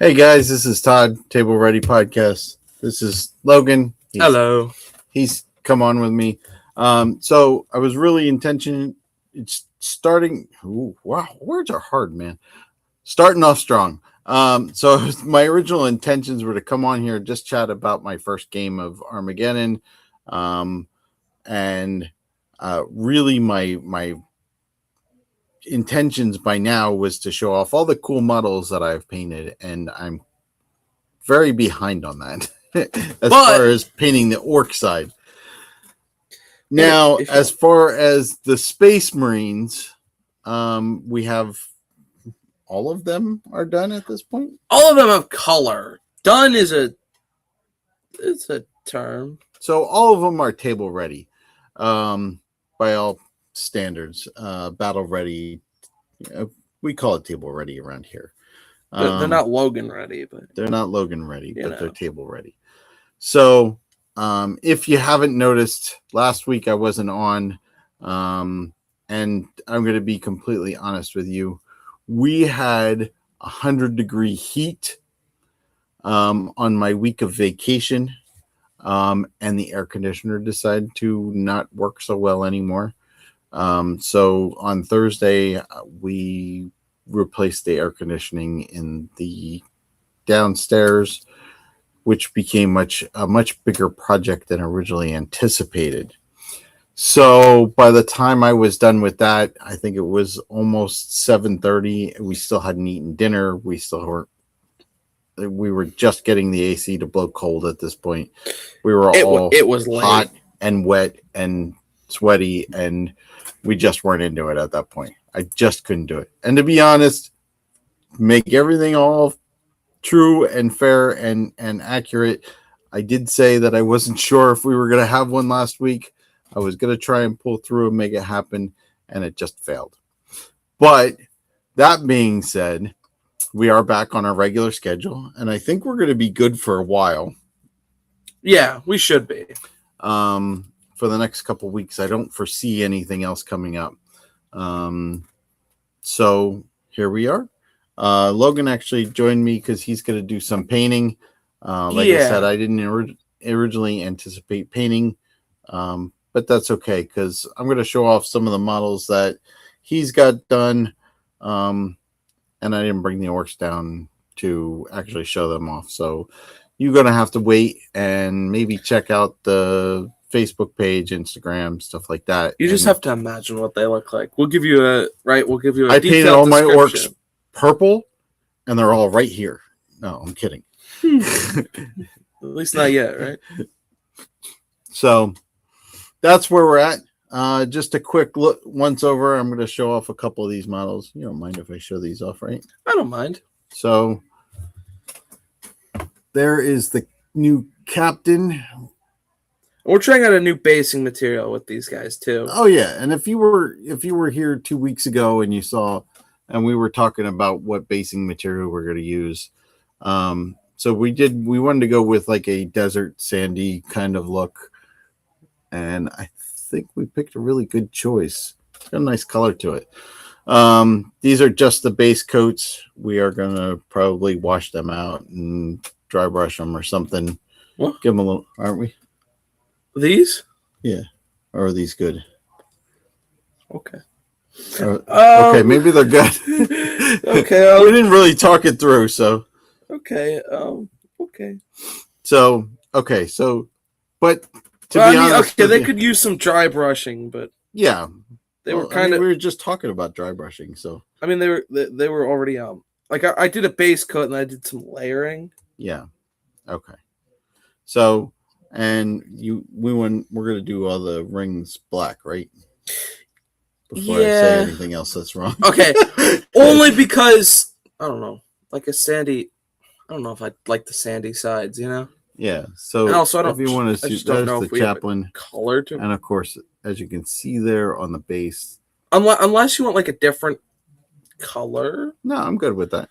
Hey guys, this is Todd, Table Ready Podcast. This is Logan. Hello. He's come on with me. So I was really it's starting. Ooh, wow, words are hard, man. Starting off strong. So my original intentions were to come on here, just chat about my first game of Armageddon. And really my intentions by now was to show off all the cool models that I've painted, and I'm very behind on that as far as painting the orc side. Now, as far as the Space Marines, we have all of them are done at this point. All of them have color. Done is it's a term. So all of them are table ready, by all standards. Battle ready. We call it table ready around here. They're not Logan ready, but they're not Logan ready, but they're table ready. So if you haven't noticed, last week I wasn't on, and I'm going to be completely honest with you. We had 100-degree heat on my week of vacation, and the air conditioner decided to not work so well anymore. So on Thursday, we replaced the air conditioning in the downstairs, which became a much bigger project than originally anticipated. So by the time I was done with that, I think it was almost 7:30. We still hadn't eaten dinner. We were just getting the AC to blow cold at this point. We were it was hot late and wet and sweaty, and we just weren't into it at that point. I just couldn't do it. And to be honest, make everything all true and fair and accurate, I did say that I wasn't sure if we were going to have one last week. I was going to try and pull through and make it happen, and it just failed. But that being said, we are back on our regular schedule, and I think we're going to be good for a while. Yeah, we should be. For the next couple weeks. I don't foresee anything else coming up. So here we are. Logan actually joined me because he's going to do some painting. I said, I didn't originally anticipate painting, but that's okay because I'm going to show off some of the models that he's got done, and I didn't bring the orcs down to actually show them off. So you're going to have to wait and maybe check out the Facebook page, Instagram, stuff like that. You just have to imagine what they look like. We'll give you a I painted all my orcs purple, and they're all right here. No, I'm kidding. At least not yet, right? So that's where we're at. Just a quick look once over. I'm going to show off a couple of these models. You don't mind if I show these off, right? I don't mind. So there is the new captain. We're trying out a new basing material with these guys too. Oh yeah, and if you were here 2 weeks ago and you saw, and we were talking about what basing material we're going to use, so we wanted to go with like a desert sandy kind of look, and I think we picked a really good choice. It's got a nice color to it. These are just the base coats. We are going to probably wash them out and dry brush them or something. What? Give them a little, aren't we? These? Yeah. Or are these good? Okay. Okay, maybe they're good. Okay. We didn't really talk it through, so. Okay. Okay. So, okay, so, but to be honest, okay, they could use some dry brushing, but yeah, they were kind of. We were just talking about dry brushing, so. I mean, they were already like I did a base coat and I did some layering. Yeah. Okay. So. And we're going to do all the rings black, right? Before I say anything else that's wrong. Okay. Only because, I don't know, like a sandy, I don't know if I like the sandy sides, you know? Yeah. So and also, I don't, if you want to see, don't know the if we chaplain have color to. And of course, as you can see there on the base. Unless you want like a different color. No, I'm good with that.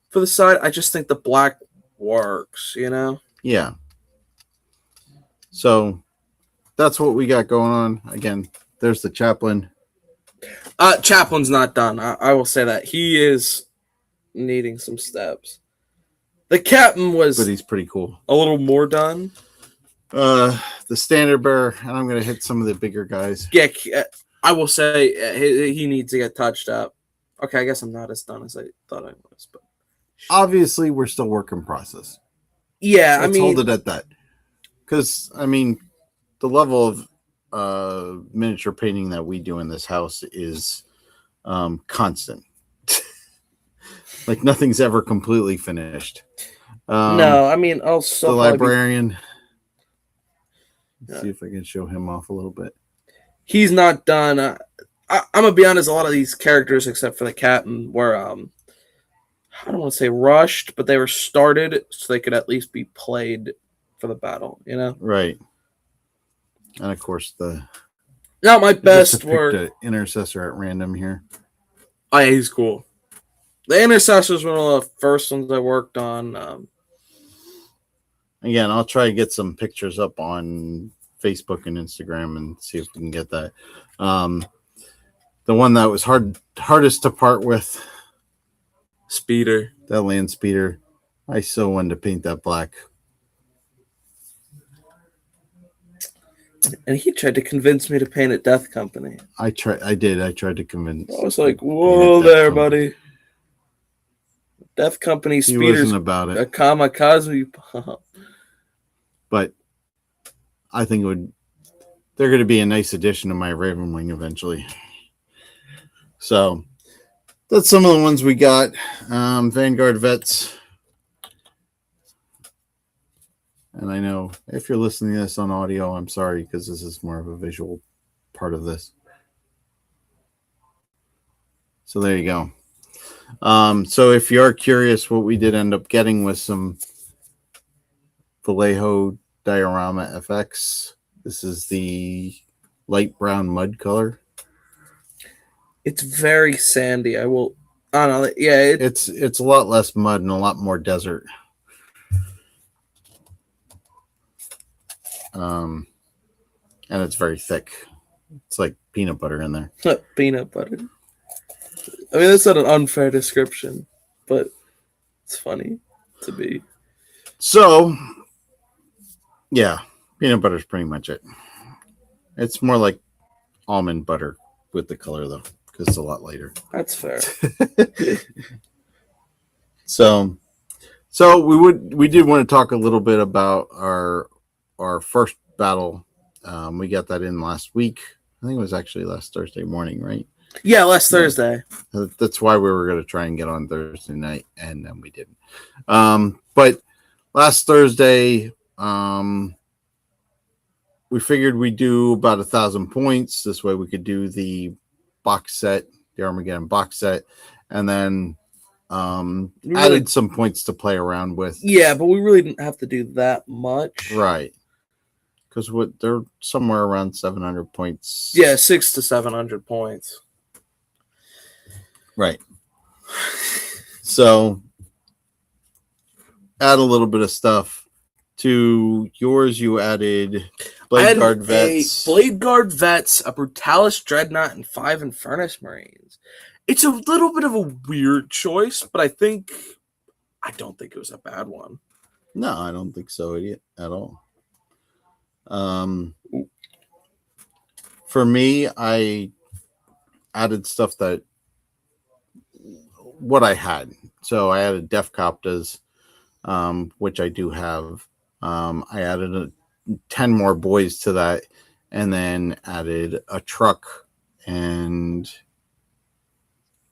For the side, I just think the black works, you know? Yeah. So that's what we got going on. Again, there's the chaplain. Chaplin's not done. I will say that. He is needing some steps. The captain was but he's pretty cool. a little more done. The standard bearer, and I'm going to hit some of the bigger guys. Yeah, I will say he needs to get touched up. Okay, I guess I'm not as done as I thought I was, but obviously we're still work in process. Yeah, Let's hold it at that. Because I mean, the level of miniature painting that we do in this house is constant. Like nothing's ever completely finished. No, I mean, also the librarian. Let's see if I can show him off a little bit. He's not done. I'm gonna be honest. A lot of these characters, except for the captain, were I don't want to say rushed, but they were started so they could at least be played for the battle. You know, right? And of course, not my best work. The intercessor at random here. Oh, yeah, he's cool. The intercessors were one of the first ones I worked on. Again, I'll try to get some pictures up on Facebook and Instagram and see if we can get that. The one that was hardest to part with, Speeder. That land speeder. I so wanted to paint that black. And he tried to convince me to paint a Death Company. I did. I tried to convince. I was like, whoa there, buddy. Death Company speeders. He wasn't about it. A kamikaze pop. But I think they're going to be a nice addition to my Raven Wing eventually. So that's some of the ones we got. Vanguard Vets. And I know if you're listening to this on audio, I'm sorry because this is more of a visual part of this. So there you go. So if you are curious, what we did end up getting was some Vallejo Diorama FX. This is the light brown mud color. It's very sandy. I don't know. Yeah, it's a lot less mud and a lot more desert. And it's very thick. It's like peanut butter in there. Peanut butter. I mean, that's not an unfair description, but it's funny to be. So, yeah, peanut butter is pretty much it. It's more like almond butter with the color, though, because it's a lot lighter. That's fair. So we did want to talk a little bit about our first battle. We got that in last week. I think it was actually last Thursday morning, right? Yeah, last Thursday. That's why we were going to try and get on Thursday night, and then we didn't. But last Thursday, we figured we'd do about 1,000 points. This way we could do the box set, the Armageddon box set, and then added some points to play around with. Yeah, but we really didn't have to do that much. Right. Because they're somewhere around 700 points. Yeah, 600 to 700 points. Right. So add a little bit of stuff to yours. You added Blade Guard Vets. Blade Guard Vets, a Brutalis Dreadnought, and 5 Infernus Marines. It's a little bit of a weird choice, but I don't think it was a bad one. No, I don't think so at all. For me, I added stuff that what I had. So I added Def Coptas, which I do have. I added 10 more boys to that, and then added a truck and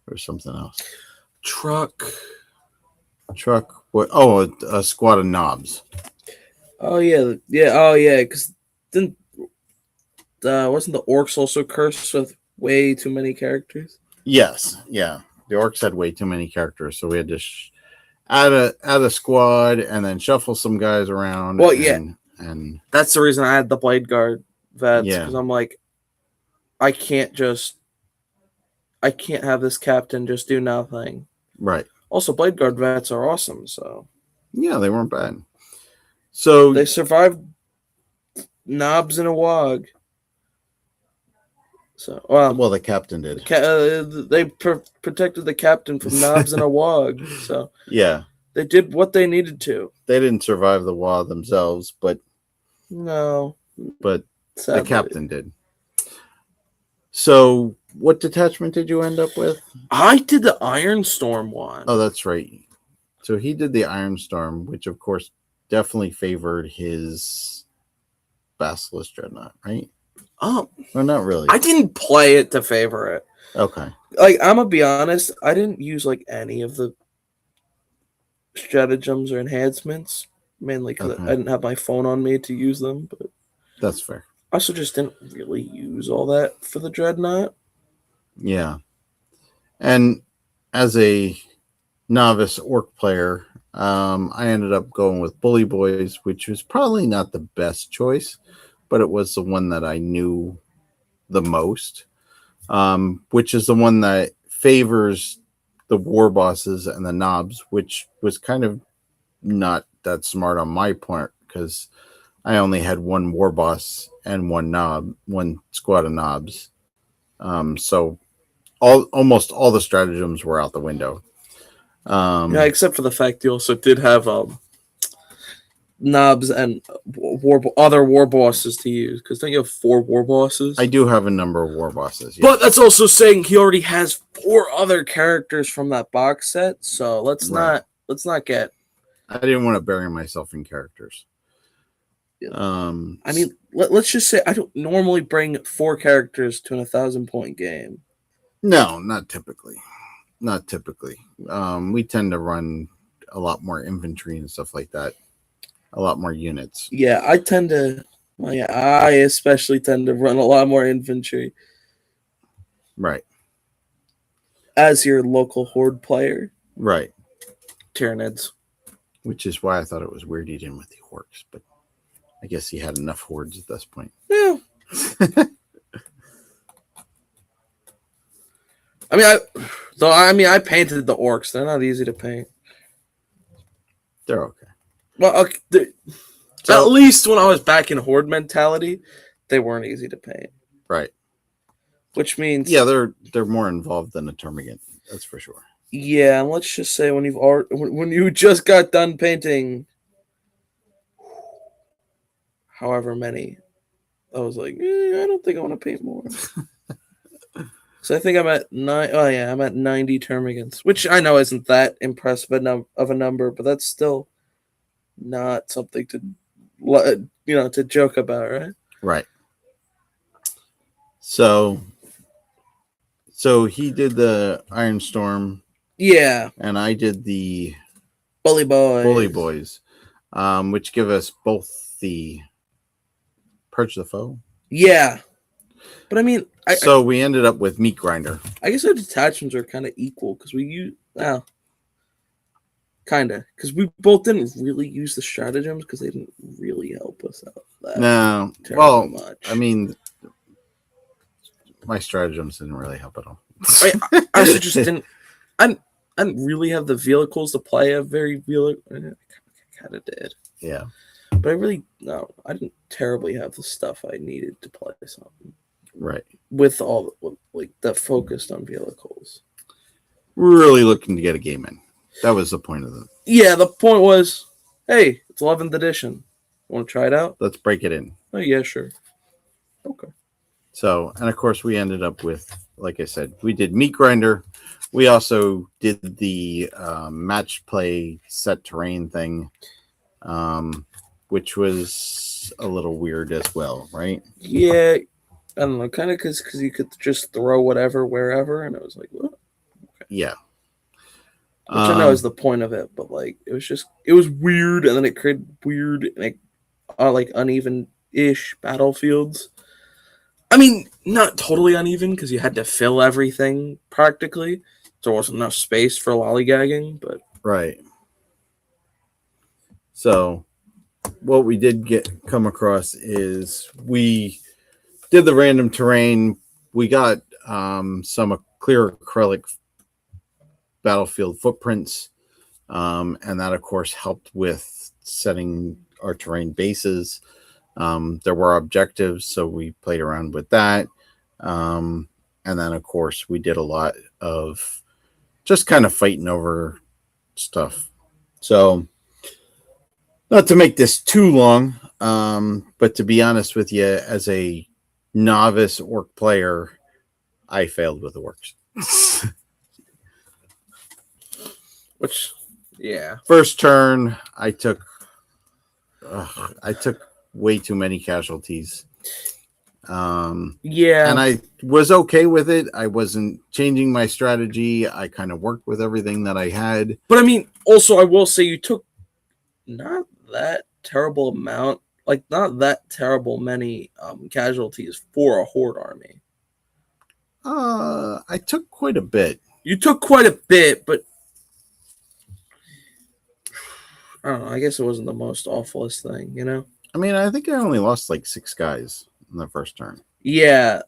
or something else. Truck. What? Oh, a squad of knobs. Oh yeah. Oh yeah. Because wasn't the orcs also cursed with way too many characters? Yes. Yeah. The orcs had way too many characters, so we had to add a squad and then shuffle some guys around. Well, and that's the reason I had the Blade Guard Vets, because I'm like, I can't have this captain just do nothing. Right. Also, Blade Guard Vets are awesome, so yeah, they weren't bad. So they survived knobs in a wog. So well, the captain did. They protected the captain from knobs in a wog. So yeah. They did what they needed to. They didn't survive the war themselves, but No. But Sadly. the captain did. So, what detachment did you end up with? I did the Ironstorm one. Oh, that's right. So he did the Ironstorm, which of course definitely favored his Basilisk Dreadnought, right? Oh, well, not really. I didn't play it to favor it. Okay. Like, I'm gonna be honest, I didn't use like any of the stratagems or enhancements, mainly because I didn't have my phone on me to use them. But that's fair. I also just didn't really use all that for the Dreadnought. Yeah. And as a novice orc player, I ended up going with Bully Boys, which was probably not the best choice, but it was the one that I knew the most, which is the one that favors the war bosses and the knobs, which was kind of not that smart on my part because I only had one war boss and one squad of knobs. So almost all the stratagems were out the window. Yeah, except for the fact you also did have knobs and other war bosses to use. Because don't you have 4 war bosses? I do have a number of war bosses. Yes. But that's also saying he already has 4 other characters from that box set. So let's not get. I didn't want to bury myself in characters. Yeah. I mean, let's just say I don't normally bring 4 characters to an 1,000-point game. No, not typically. Not typically. We tend to run a lot more infantry and stuff like that. A lot more units. Yeah, I especially tend to run a lot more infantry. Right. As your local horde player. Right. Tyranids. Which is why I thought it was weird he didn't with the orcs, but I guess he had enough hordes at this point. Yeah. I painted the orcs. They're not easy to paint. They're okay. Well, okay, at least when I was back in horde mentality, they weren't easy to paint. Right. Which means they're more involved than a termagant. That's for sure. Yeah, and let's just say when you just got done painting, however many, I was like, I don't think I want to paint more. So I think I'm at 9. Oh yeah, I'm at 90 termagants, which I know isn't that impressive of a number, but that's still not something to joke about, right? Right. So he did the Ironstorm. Yeah. And I did the Bully Boys, which give us both the Purge the Foe. Yeah. But I mean... we ended up with Meat Grinder. I guess our detachments are kind of equal because we use... kind of. Because we both didn't really use the stratagems because they didn't really help us out that much. I mean, my stratagems didn't really help at all. I also just didn't... I didn't really have the vehicles to play a very vehicle. I kind of did. Yeah. But I didn't terribly have the stuff I needed to play something. Right. With all that focused on vehicles. Really looking to get a game in. That was the point of it. Yeah, the point was, hey, it's 11th edition. Want to try it out? Let's break it in. Oh, yeah, sure. Okay. So, and of course we ended up with, like I said, we did Meat Grinder. We also did the match play set terrain thing, which was a little weird as well, right? Yeah, I don't know, kind of because you could just throw whatever wherever, and I was like, what? Okay. Yeah. Which I know is the point of it, but it was weird, and then it created weird, uneven-ish battlefields. I mean, not totally uneven because you had to fill everything practically. There wasn't enough space for lollygagging, but right. So, what we did come across is we did the random terrain. We got some clear acrylic battlefield footprints, and that of course helped with setting our terrain bases. There were objectives, so we played around with that, and then of course we did a lot of just kind of fighting over stuff. So, not to make this too long, but to be honest with you, as a novice orc player, I failed with the orcs. Which, yeah. First turn, I took way too many casualties. Yeah. And I was okay with it. I wasn't changing my strategy. I kind of worked with everything that I had. But I mean, also, I will say you took not that terrible amount, like not that terrible many casualties for a horde army. I took quite a bit. You took quite a bit, but I don't know. I guess it wasn't the most awfulest thing, you know? I mean, I think I only lost like 6 guys in the first turn. Yeah.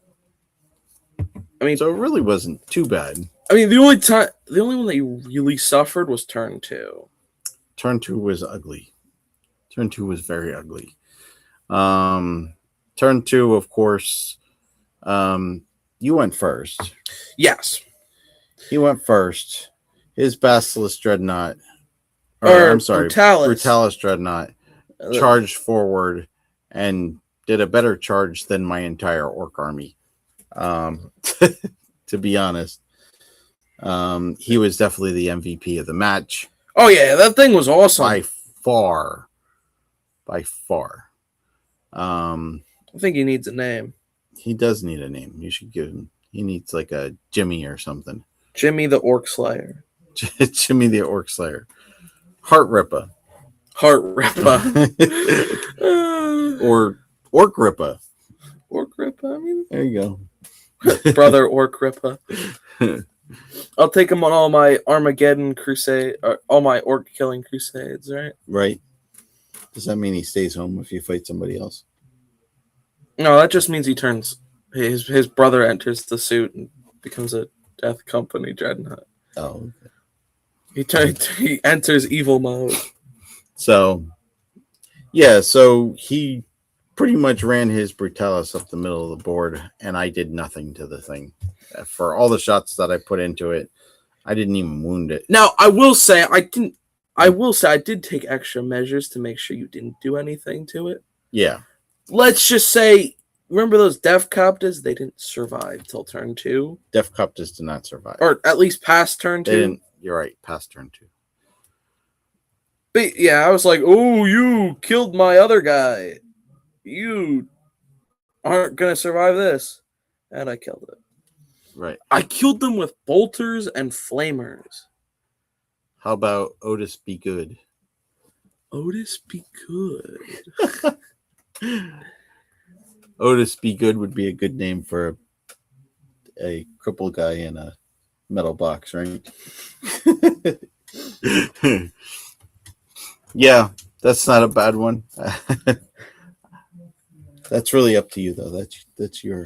I mean, so it really wasn't too bad. I mean, the only one that you really suffered was turn 2. Turn 2 was ugly. Turn 2 was very ugly. Turn 2, of course, you went first. Yes. He went first. His Basilisk Dreadnought, I'm sorry, Brutalis Dreadnought charged forward and did a better charge than my entire orc army. To be honest, he was definitely the MVP of the match. Oh yeah, that thing was awesome by far. I think he needs a name. He does need a name. You should give him. He needs like a Jimmy or something. Jimmy the Orc Slayer. Jimmy the Orc Slayer. Heart Ripper. Or Orc Ripper. Orc Ripper, I mean. There you go. Brother Orc Ripper. I'll take him on all my Armageddon crusade, or all my orc killing crusades, right? Right. Does that mean he stays home if you fight somebody else? No, that just means he turns. His brother enters the suit and becomes a Death Company dreadnought. Oh. Okay. He enters evil mode. So, yeah, so he pretty much ran his Brutalis up the middle of the board, and I did nothing to the thing. For all the shots that I put into it, I didn't even wound it. Now, I will say I did take extra measures to make sure you didn't do anything to it. Yeah. Let's just say, remember those Def Coptas? They didn't survive till turn 2. Def Coptas did not survive. Or at least past turn 2. They didn't. You're right, past turn 2. But yeah, I was like, oh, you killed my other guy. You aren't going to survive this. And I killed it. Right. I killed them with bolters and flamers. How about Otis Be Good? Otis Be Good. Otis Be Good would be a good name for a crippled guy in a metal box, right? Yeah, that's not a bad one. That's really up to you, though. That's your.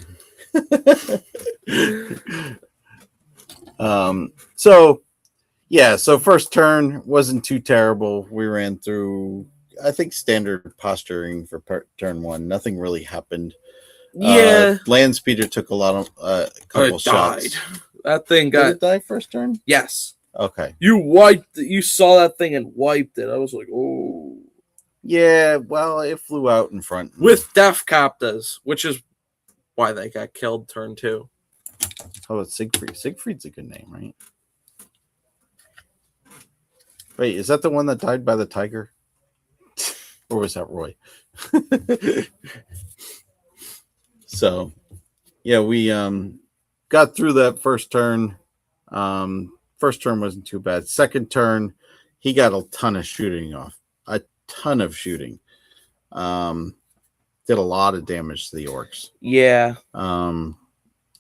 So first turn wasn't too terrible. We ran through, I think, standard posturing for turn 1. Nothing really happened. Yeah, Land Speeder took a lot of couple shots. That thing Did it die first turn? Yes. Okay. You saw that thing and wiped it. I was like, oh. Yeah, well, it flew out in front. With Def Coptas, which is why they got killed turn 2. How about Siegfried? Siegfried's a good name, right? Wait, is that the one that died by the tiger? Or was that Roy? So, yeah, we got through that first turn. First turn wasn't too bad. Second turn, he got a ton of shooting off. A ton of shooting. Did a lot of damage to the orcs. Yeah.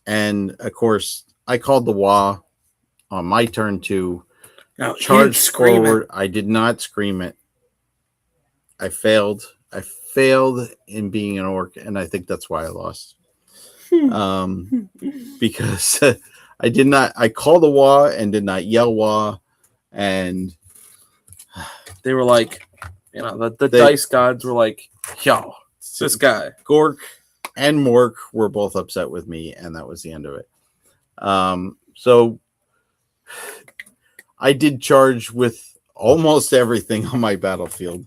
And of course, I called the Wah on my turn 2. Now, charged forward. I did not scream it. I failed. I failed in being an orc, and I think that's why I lost. Because I did not. I called the Wah and did not yell Wah, and they were like, the dice gods were like, yo, this guy. Gork and Mork were both upset with me, and that was the end of it. So I did charge with almost everything on my battlefield.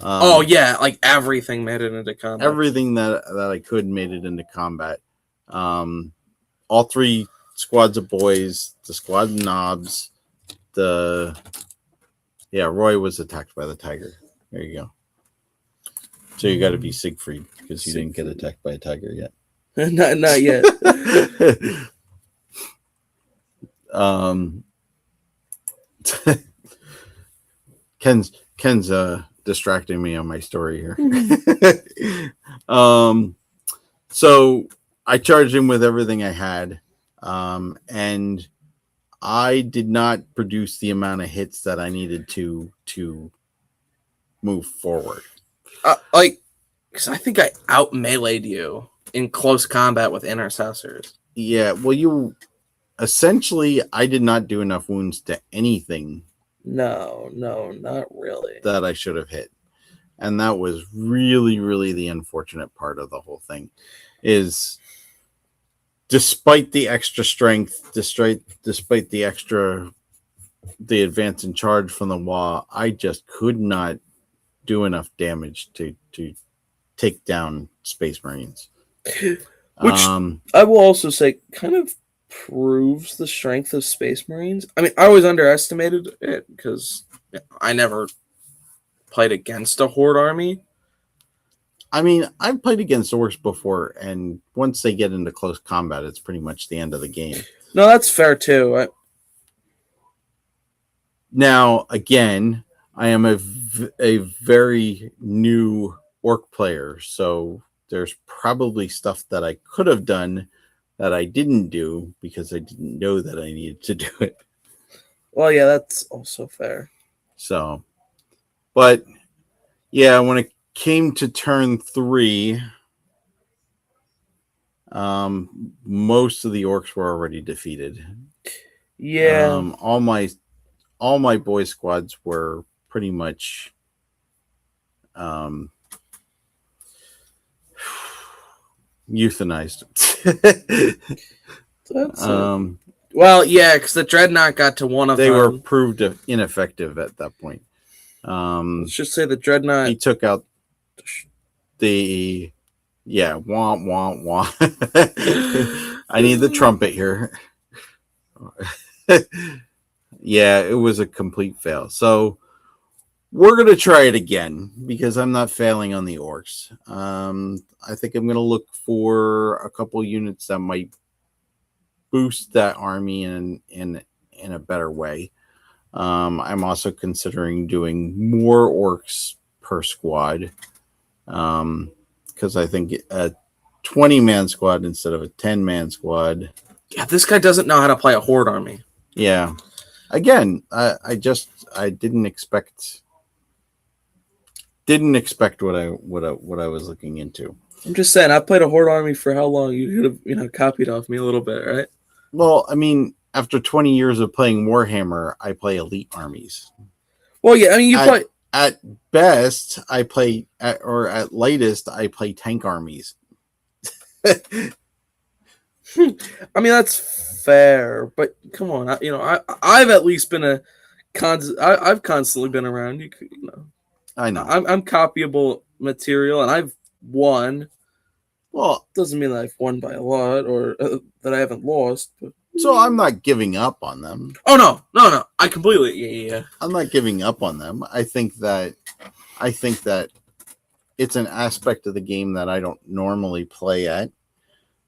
Oh yeah, like everything made it into combat. Everything that I could made it into combat. All 3 squads of boys, the squad of knobs, Roy was attacked by the tiger. There you go. So you got to be Siegfried because you didn't get attacked by a tiger yet. not yet. Ken's distracting me on my story here. So I charged him with everything I had, and I did not produce the amount of hits that I needed to move forward. Because I think I out meleeed you in close combat with intercessors. Yeah, well, essentially, I did not do enough wounds to anything. No, not really. That I should have hit. And that was really, really the unfortunate part of the whole thing. Is despite the extra strength, despite the advance in charge from the wall, I just could not do enough damage to take down Space Marines. Which I will also say kind of proves the strength of Space Marines. I mean, I always underestimated it because I never played against a Horde army. I mean, I've played against orcs before, and once they get into close combat, it's pretty much the end of the game. No, that's fair too. Now, again, I am a very new orc player, so there's probably stuff that I could have done that I didn't do because I didn't know that I needed to do it. Well, yeah, that's also fair. So, but yeah, when it came to turn 3, most of the orcs were already defeated. Yeah. All my boy squads were pretty much euthanized. Well, yeah, because the Dreadnought got to one of them. They were proved ineffective at that point. Let's just say the Dreadnought. He took out the womp womp womp. I need the trumpet here. Yeah, it was a complete fail. So we're going to try it again because I'm not failing on the orcs. I think I'm going to look for a couple units that might boost that army in a better way. I'm also considering doing more orcs per squad because I think a 20-man squad instead of a 10-man squad. Yeah, this guy doesn't know how to play a Horde army. Yeah. Again, I didn't expect what I was looking into. I'm just saying, I played a Horde army for how long? You could have copied off me a little bit, right? Well, I mean, after 20 years of playing Warhammer, I play elite armies. Well, yeah, I mean, you play at best, I play at latest, I play tank armies. I mean, that's fair, but come on, I've at least been I've constantly been around. You know, I know. I'm copyable material, and I've won. Well, doesn't mean that I've won by a lot or that I haven't lost. But... So I'm not giving up on them. Oh no! I completely yeah. I'm not giving up on them. I think that it's an aspect of the game that I don't normally play at.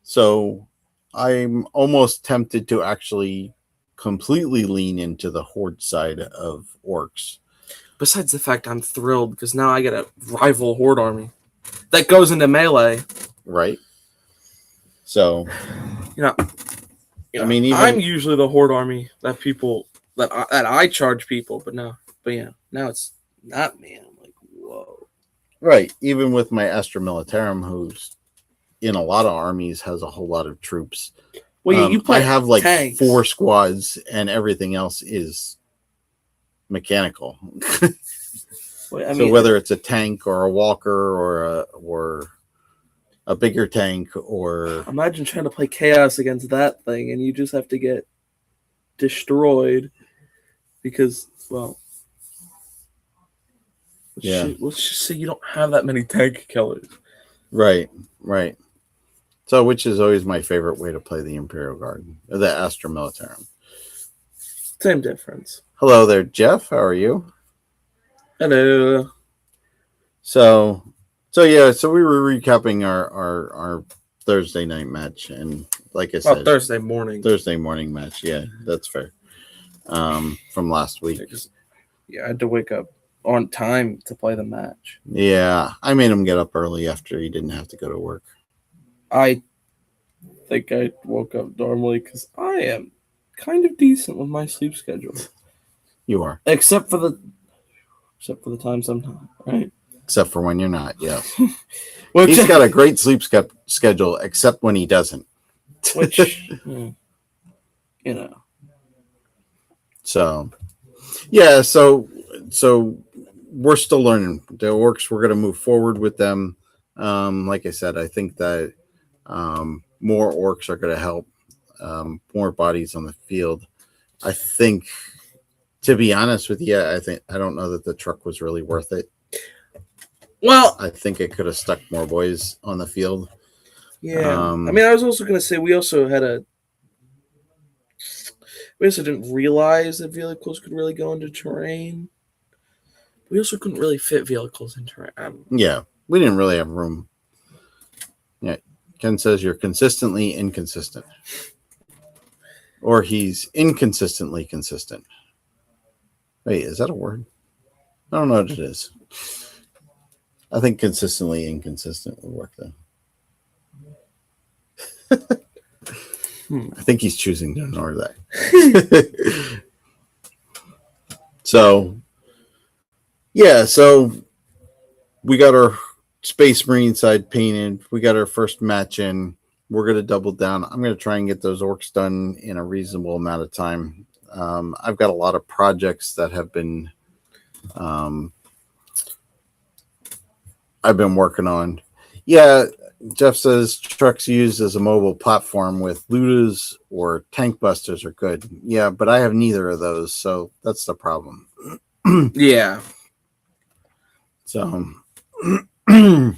So I'm almost tempted to actually completely lean into the Horde side of orcs. Besides the fact I'm thrilled because now I get a rival Horde army that goes into melee. Right. So, I mean, I'm usually the Horde army that I charge people, but now it's not me. I'm like, whoa. Right. Even with my Astra Militarum, who's in a lot of armies has a whole lot of troops. Well, you play. I have like tanks. 4 squads, and everything else is mechanical. Well, so whether it's a tank or a walker or a bigger tank or imagine trying to play chaos against that thing, and you just have to get destroyed because, well, Let's just say you don't have that many tank killers. Right. So, which is always my favorite way to play the Imperial Guard, or the Astra Militarum. Same difference. Hello there, Jeff. How are you? Hello. So we were recapping our Thursday night match, and like I said, Thursday morning match. Yeah, that's fair. From last week. I had to wake up on time to play the match. Yeah, I made him get up early after he didn't have to go to work. I think I woke up normally because I am kind of decent with my sleep schedule. You are, except for the times I'm not, right? Except for when you're not, yes. He's got a great sleep schedule, except when he doesn't. Which, So, yeah, so we're still learning. The orcs, we're going to move forward with them. Like I said, I think that more orcs are going to help, more bodies on the field. I think, to be honest with you, I don't know that the truck was really worth it. Well, I think it could have stuck more boys on the field. Yeah. I was also going to say we also didn't realize that vehicles could really go into terrain. We also couldn't really fit vehicles in terrain. Yeah, we didn't really have room. Yeah, Ken says you're consistently inconsistent. Or he's inconsistently consistent. Wait, is that a word? I don't know what it is. I think consistently inconsistent would work though. I think he's choosing to ignore that. So we got our Space Marine side painted. We got our first match in. We're going to double down. I'm going to try and get those orcs done in a reasonable amount of time. I've got a lot of projects that have been I've been working on. Yeah, Jeff says trucks used as a mobile platform with looters or tank busters are good. Yeah, but I have neither of those, so that's the problem. Yeah. So, I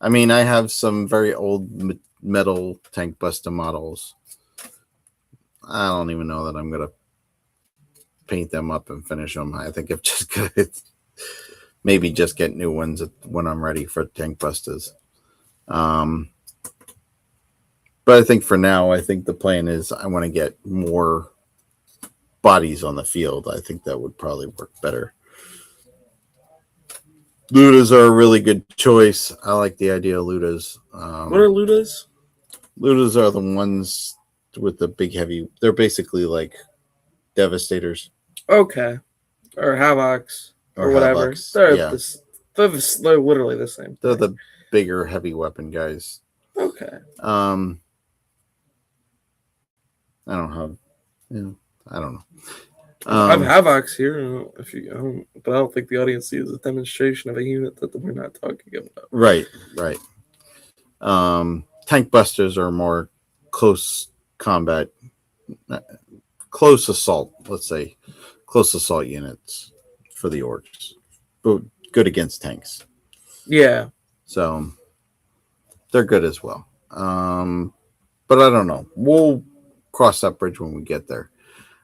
have some very old metal tank buster models. I don't even know that I'm going to paint them up and finish them. I think I'm just going to maybe just get new ones when I'm ready for tank busters. But I think for now, I think the plan is I want to get more bodies on the field. I think that would probably work better. Ludas are a really good choice. I like the idea of Ludas. What are Ludas? Ludas are the ones with the big heavy. They're basically like Devastators. Okay. Or Havocs. Or whatever. Havocs. They're literally the same thing. They're the bigger heavy weapon guys. Okay. I don't know. I have Havocs here, but I don't think the audience sees a demonstration of a unit that we're not talking about. Right. Tank busters are more close combat, close assault. Let's say close assault units for the orcs, but good against tanks. Yeah. So they're good as well. But I don't know. We'll cross that bridge when we get there.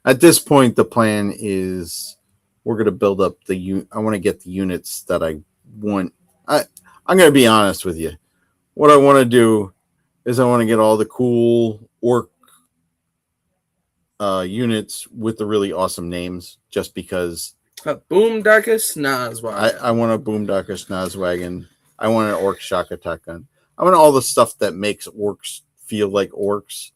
At this point, the plan is we're going to build up I want to get the units that I want. I'm going to be honest with you. What I want to do is I want to get all the cool orc units with the really awesome names, just because. Boomdakus Nazwagon. I want a Boomdakus Nazwagon. I want an orc shock attack gun. I want all the stuff that makes orcs feel like orcs.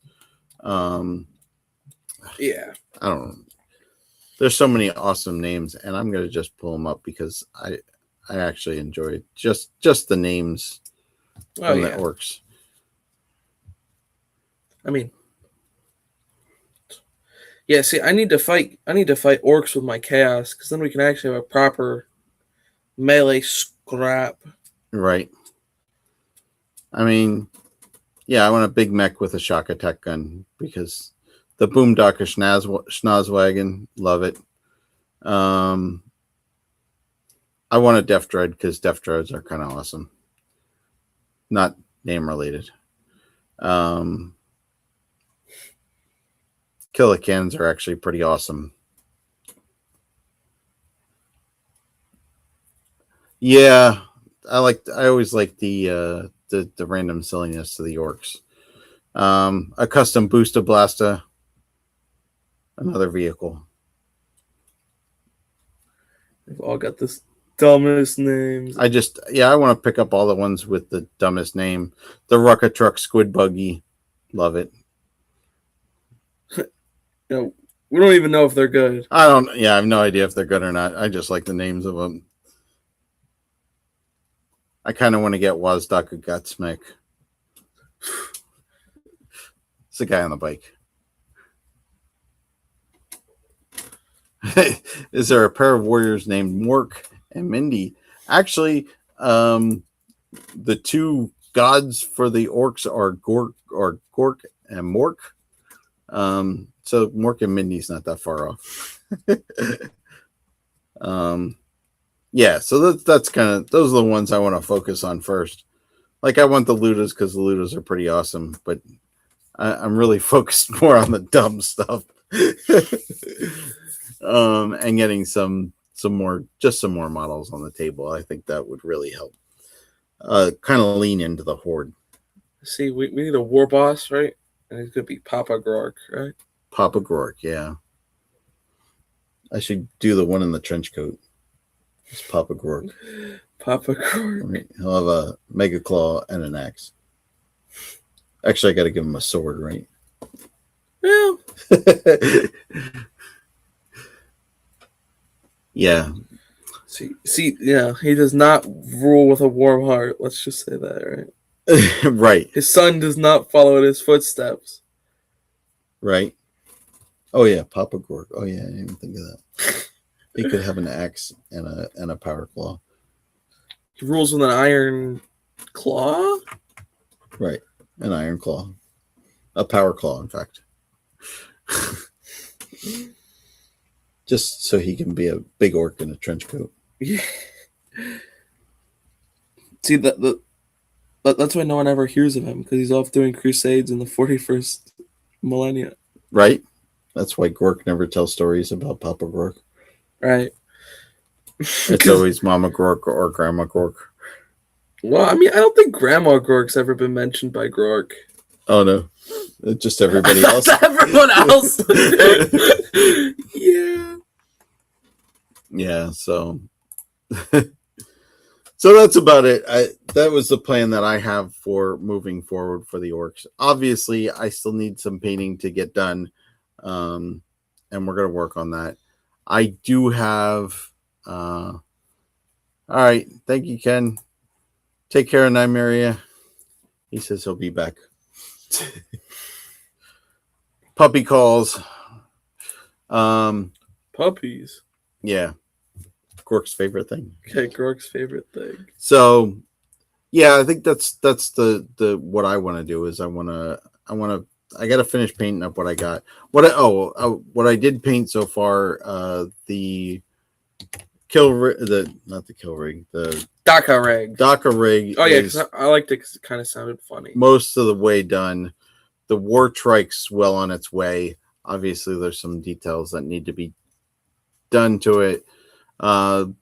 Yeah. I don't know. There's so many awesome names, and I'm gonna just pull them up because I actually enjoy just the names from the orcs. See, I need to fight orcs with my chaos, because then we can actually have a proper melee scrap. Right. I want a big mech with a shock attack gun, because the Boomdakish Schnozwagon, love it. I want a Death Dread because Death Dreads are kind of awesome. Not name related. Killicans are actually pretty awesome. Yeah, I always like the random silliness to the orcs. A custom Booster Blaster, another vehicle. They've all got this dumbest names. I want to pick up all the ones with the dumbest name. The Rucker Truck Squid Buggy, love it. We don't even know if they're good. I have no idea if they're good or not. I just like the names of them. I kind of want to get Wazdaka Gutsmith. It's the guy on the bike. Is there a pair of warriors named Mork and Mindy? Actually, the two gods for the orcs are Gork and Mork. So Mork and Mindy's not that far off. Yeah, so that's kind of, those are the ones I want to focus on first. Like, I want the Ludas because the Ludas are pretty awesome, but I'm really focused more on the dumb stuff. And getting some more models on the table. I think that would really help. Kind of lean into the horde. See, we need a war boss, right? And it's gonna be Papa Grork, right? Papa Grork, yeah. I should do the one in the trench coat. It's Papa Grork. Papa Grork. He'll have a Mega Claw and an axe. Actually, I got to give him a sword, right? Yeah. Yeah. See, yeah, he does not rule with a warm heart. Let's just say that, right? Right. His son does not follow in his footsteps. Right. Oh yeah, Papa Grork. Oh yeah, I didn't even think of that. He could have an axe and a power claw. He rules with an iron claw? Right. An iron claw. A power claw, in fact. Just so he can be a big orc in a trench coat. Yeah. See, that's why no one ever hears of him, because he's off doing crusades in the 41st millennia. Right? That's why Gork never tells stories about Papa Grork. Right. It's always Mama Grork or Grandma Grork. Well, I mean, I don't think Grandma Grork's ever been mentioned by Grork. Oh, no. It's just everybody else. Everyone else. Yeah. Yeah, so... So that's about it. That was the plan that I have for moving forward for the orcs. Obviously, I still need some painting to get done, and we're going to work on that. I do have... all right. Thank you, Ken. Take care of Nymeria. He says he'll be back. Puppy calls. Puppies. Yeah. Gork's favorite thing. Okay, Grork's favorite thing. So, yeah, I think that's the what I want to do is I got to finish painting up what I got. What I did paint so far, the DACA rig. Oh yeah, because I liked it because it kind of sounded funny. Most of the way done. The War Trike's well on its way. Obviously, there's some details that need to be done to it. The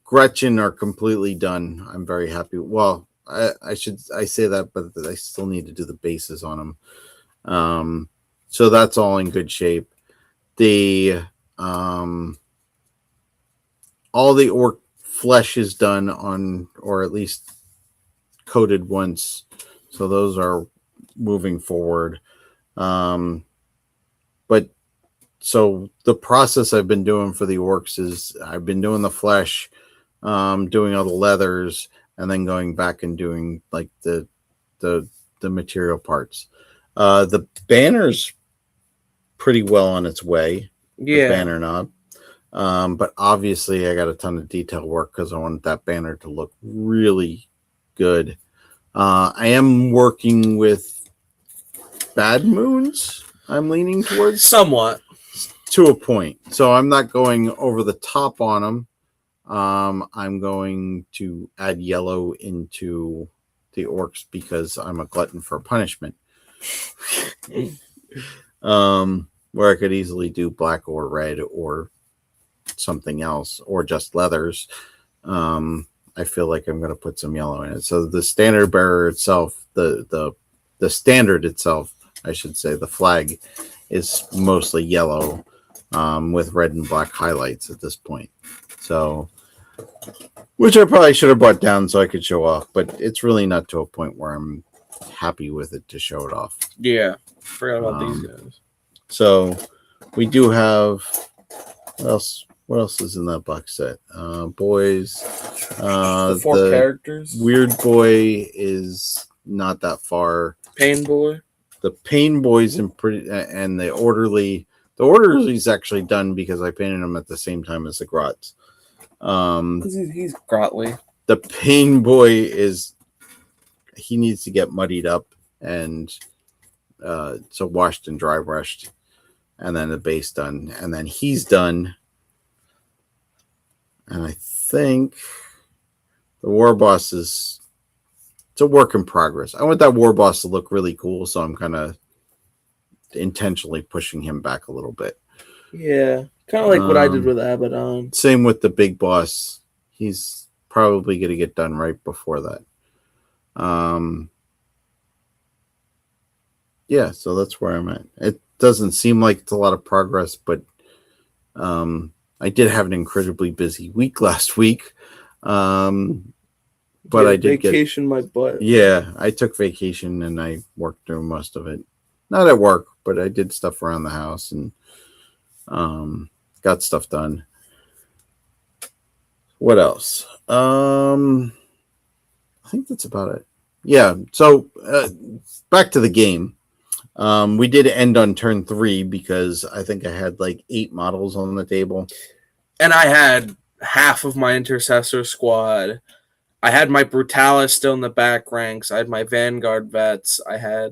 Gretchen are completely done. I'm very happy. Well, I say that, but I still need to do the bases on them. So that's all in good shape. The all the orc flesh is done on, or at least coated once. So those are moving forward. But so the process I've been doing for the orcs is I've been doing the flesh, doing all the leathers, and then going back and doing like the material parts. The banner's pretty well on its way. Yeah. The banner knob. But obviously I got a ton of detail work because I want that banner to look really good. I am working with bad moons. I'm leaning towards somewhat. To a point. So I'm not going over the top on them. I'm going to add yellow into the orcs because I'm a glutton for punishment. Where I could easily do black or red or something else or just leathers. I feel like I'm going to put some yellow in it. So the standard bearer itself, the standard itself, I should say, the flag is mostly yellow with red and black highlights at this point. So, which I probably should have brought down so I could show off, but it's really not to a point where I'm happy with it to show it off. Yeah, forgot about these guys. So we do have what else is in that box set? Boys. The four characters. Weird Boy is not that far. Pain Boy. The Pain Boys and the Orderly. The Orderly's actually done because I painted them at the same time as the Grots. Because he's grotly. The Pain Boy he needs to get muddied up and so washed and dry brushed, and then the base done, and then he's done. And I think the War Boss it's a work in progress. I want that War Boss to look really cool, so I'm kind of intentionally pushing him back a little bit. Yeah, kind of like what I did with Abaddon. Same with the Big Boss. He's probably going to get done right before that. Yeah, so that's where I'm at. It doesn't seem like it's a lot of progress, but I did have an incredibly busy week last week. But I did vacation my butt. Yeah, I took vacation and I worked through most of it. Not at work, but I did stuff around the house and got stuff done. What else? I think that's about it. Yeah, so back to the game. We did end on turn 3 because I think I had like 8 models on the table. And I had half of my Intercessor squad. I had my Brutalis still in the back ranks. I had my Vanguard vets. I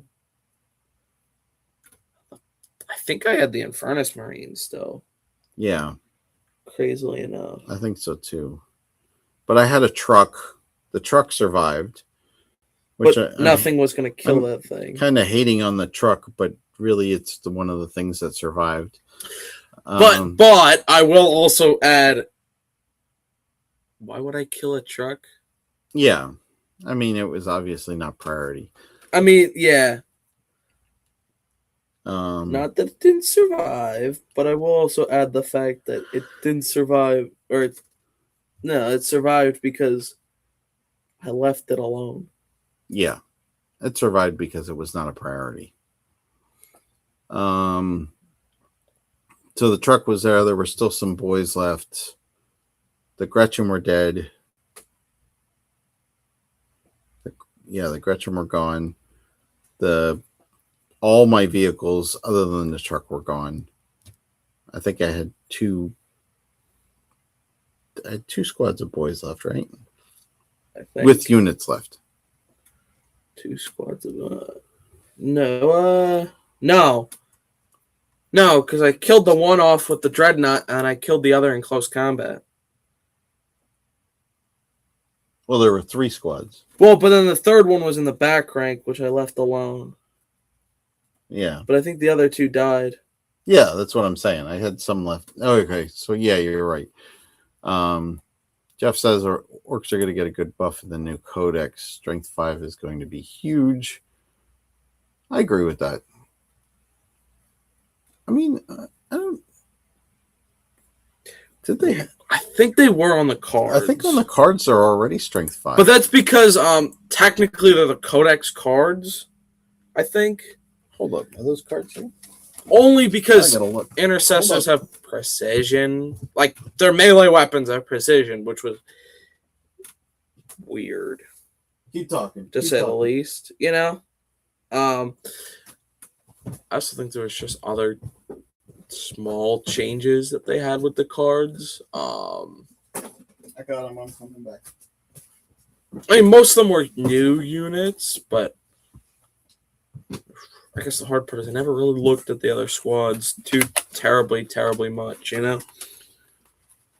think I had the Infernus Marines still. Yeah. Crazily enough. I think so too. But I had a truck. The truck survived. But nothing was going to kill that thing. Kind of hating on the truck, but really it's one of the things that survived. But I will also add, why would I kill a truck? Yeah. I mean, it was obviously not priority. I mean, yeah. Not that it didn't survive, but I will also add the fact that it didn't survive, it survived because I left it alone. Yeah. It survived because it was not a priority. So the truck was there. There were still some boys left. The Gretchen were dead. The Gretchen were gone. All my vehicles, other than the truck, were gone. I think I had two squads of boys left, right? I think. With units left. 2 squads of no, because I killed the one off with the Dreadnought and I killed the other in close combat. Well, there were 3 squads. Well, but then the third one was in the back rank, which I left alone. Yeah. But I think the other 2 died. Yeah, that's what I'm saying. I had some left. Oh, okay, so yeah, you're right. Jeff says orcs are going to get a good buff in the new codex. Strength 5 is going to be huge. I agree with that. I mean, I don't... Did they... I think they were on the cards. I think on the cards they're already strength 5. But that's because technically they're the codex cards, I think. Hold up. Are those cards here? Only because intercessors have precision. Like, their melee weapons have precision, which was weird. Keep talking. To say the least, you know? I also think there was just other small changes that they had with the cards. I got them. I'm coming back. I mean, most of them were new units, but I guess the hard part is I never really looked at the other squads too terribly much, you know?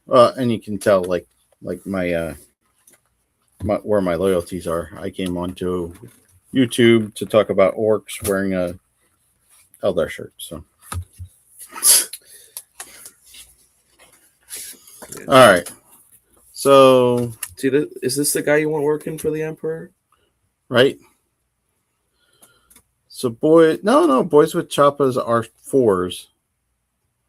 And you can tell, like, like my where my loyalties are. I came onto YouTube to talk about orcs wearing a Eldar shirt. So, all right. So, see, is this the guy you want working for the Emperor? Right. So, boys with choppas are 4s.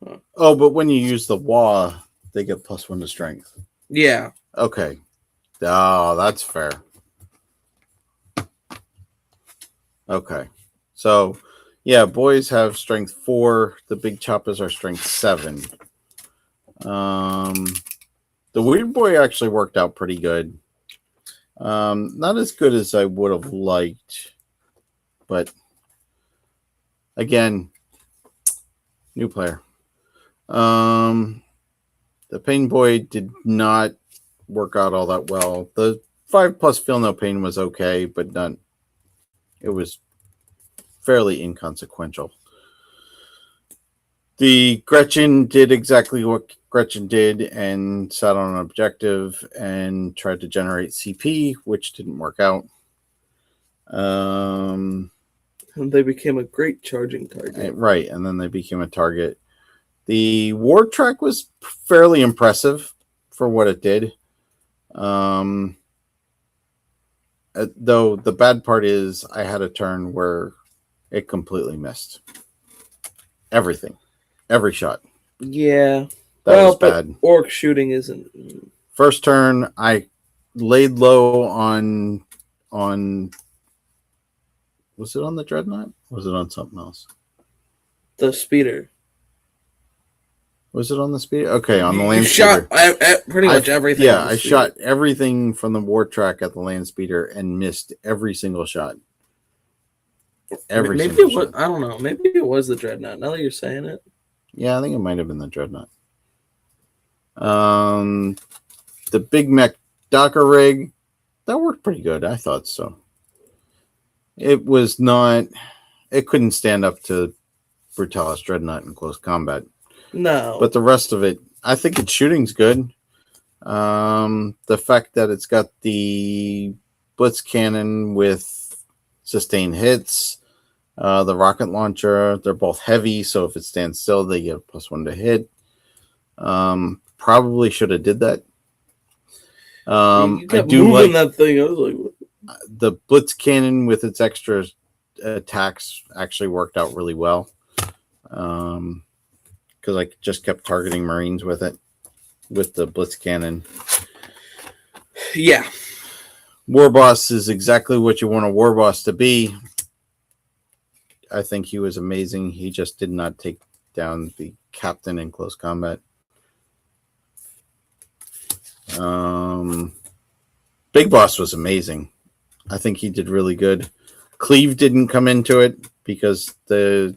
Huh. Oh, but when you use the Wa, they get +1 to strength. Yeah. Okay. Oh, that's fair. Okay. So, yeah, boys have strength 4. The big choppas are strength 7. The weird boy actually worked out pretty good. Not as good as I would have liked, but again, new player. The pain boy did not work out all that well. The 5+ feel no pain was okay, but not. It was fairly inconsequential. The Gretchen did exactly what Gretchen did and sat on an objective and tried to generate CP, which didn't work out. And they became a great charging target. Right, and then they became a target. The war track was fairly impressive for what it did. Though the bad part is I had a turn where it completely missed. Everything. Every shot. Yeah. That was bad. Orc shooting isn't. First turn, I laid low on. Was it on the Dreadnought? Or was it on something else? The speeder. Was it on the speeder? Okay, on the land speeder. Shot pretty much everything. Yeah, I shot everything from the war track at the land speeder and missed every single shot. Maybe it was. I don't know. Maybe it was the Dreadnought. Now that you're saying it. Yeah, I think it might have been the Dreadnought. The Big Mech Docker rig, that worked pretty good. I thought so. It was not. It couldn't stand up to Brutalis Dreadnought in close combat. No. But the rest of it, I think its shooting's good. The fact that it's got the blitz cannon with sustained hits, the rocket launcher, they're both heavy, so if it stands still, they get a +1 to hit. Probably should have did that. You kept moving that thing. I was like, what? The blitz cannon with its extra attacks actually worked out really well. Because I just kept targeting Marines with it, with the blitz cannon. Yeah. War boss is exactly what you want a war boss to be. I think he was amazing. He just did not take down the captain in close combat. Big boss was amazing. I think he did really good. Cleve didn't come into it because the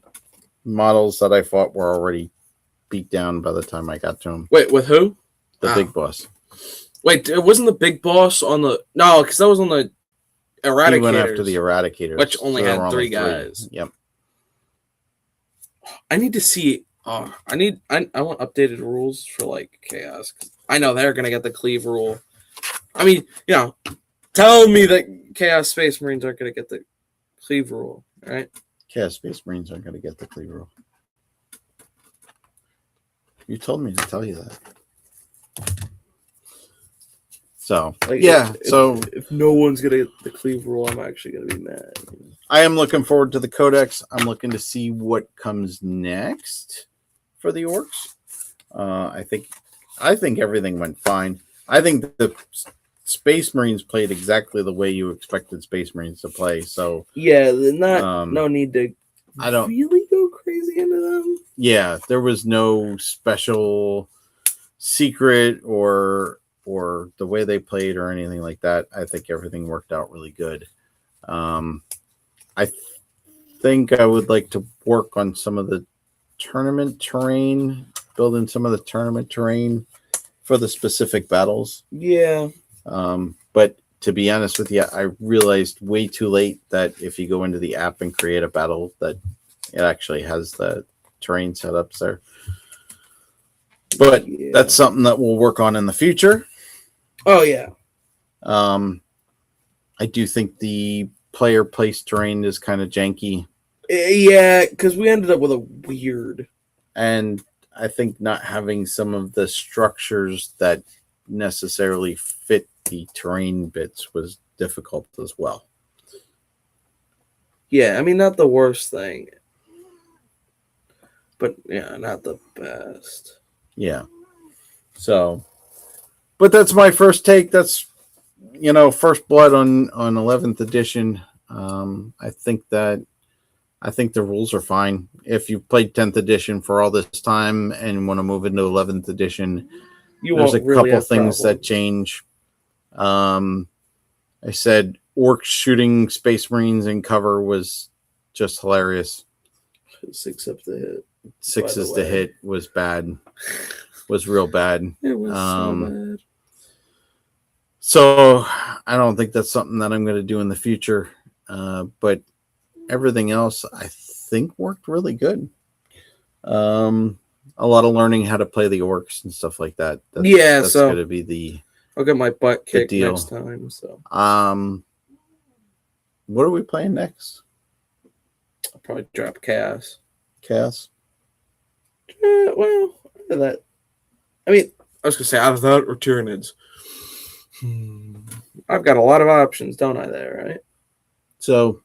models that I fought were already beat down by the time I got to him. Wait, with who? The big boss. Wait, it wasn't the big boss on the... No, because that was on the Eradicators. He went after the Eradicators. Which only had 3 guys. Yep. I need to see... I want updated rules for, like, Chaos. I know they're going to get the Cleve rule. I mean, you know, tell me that Chaos Space Marines aren't going to get the Cleve rule, right? Chaos Space Marines aren't going to get the Cleve rule. You told me to tell you that. So, like, yeah. If no one's going to get the Cleve rule, I'm actually going to be mad. I am looking forward to the Codex. I'm looking to see what comes next for the orcs. I think everything went fine. I think the Space Marines played exactly the way you expected Space Marines to play. So yeah, no need to. I don't really go crazy into them. Yeah, there was no special secret or the way they played or anything like that. I think everything worked out really good. I think I would like to work on some of the tournament terrain, building some of the tournament terrain for the specific battles. Yeah. But to be honest with you, I realized way too late that if you go into the app and create a battle, that it actually has the terrain setups there. But that's something that we'll work on in the future. Oh yeah. I do think the player place terrain is kind of janky. Yeah, because we ended up with a weird. And I think not having some of the structures that necessarily fit the terrain bits was difficult as well. Yeah, I mean, not the worst thing, but yeah, not the best. Yeah. So, but that's my first take. That's, first blood on 11th edition. I think the rules are fine. If you've played 10th edition for all this time and want to move into 11th edition, there's a really couple things that change. I said orcs shooting Space Marines in cover was just hilarious. 6 up the hit. 6s to hit was bad. Was real bad. It was so bad. So I don't think that's something that I'm going to do in the future. But everything else I think worked really good. A lot of learning how to play the orcs and stuff like that. That's going to be I'll get my butt kicked next time. So what are we playing next? I'll probably drop Chaos. Chaos? Well, that. I mean, I was going to say either that or Tyranids. I've got a lot of options, don't I, there, right? So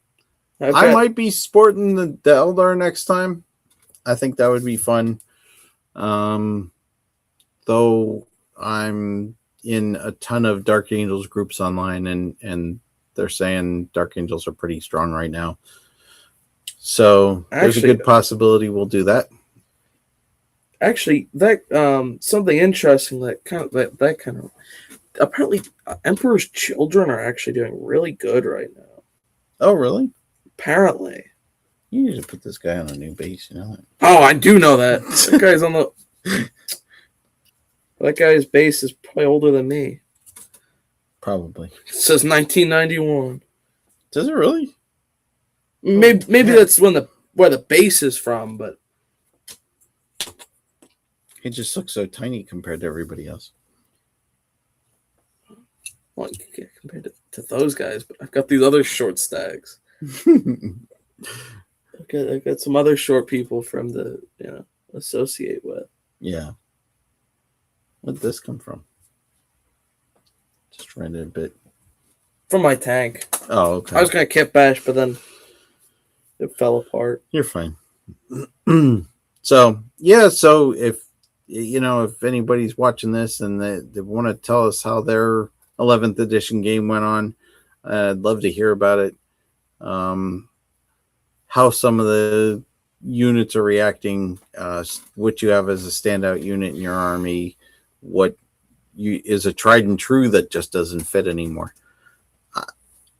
I might be sporting the Eldar next time. I think that would be fun. Though I'm in a ton of Dark Angels groups online, and they're saying Dark Angels are pretty strong right now. So there's a good possibility we'll do that. Actually, that something interesting that kind of apparently Emperor's Children are actually doing really good right now. Oh, really? Apparently. You need to put this guy on a new base, you know that? Oh, I do know that. That guy's on the. That guy's base is probably older than me. Probably. It says 1991. Does it really? Maybe that's where the base is from, but he just looks so tiny compared to everybody else. Well, yeah, compared to those guys, but I've got these other short stags. I've got some other short people from the associate with. Yeah. Where'd this come from? Just ran it a bit. From my tank. Oh, okay. I was gonna kit bash, but then it fell apart. You're fine. So if anybody's watching this and they want to tell us how their 11th edition game went on, I'd love to hear about it. How some of the units are reacting, what you have as a standout unit in your army, what is a tried and true that just doesn't fit anymore.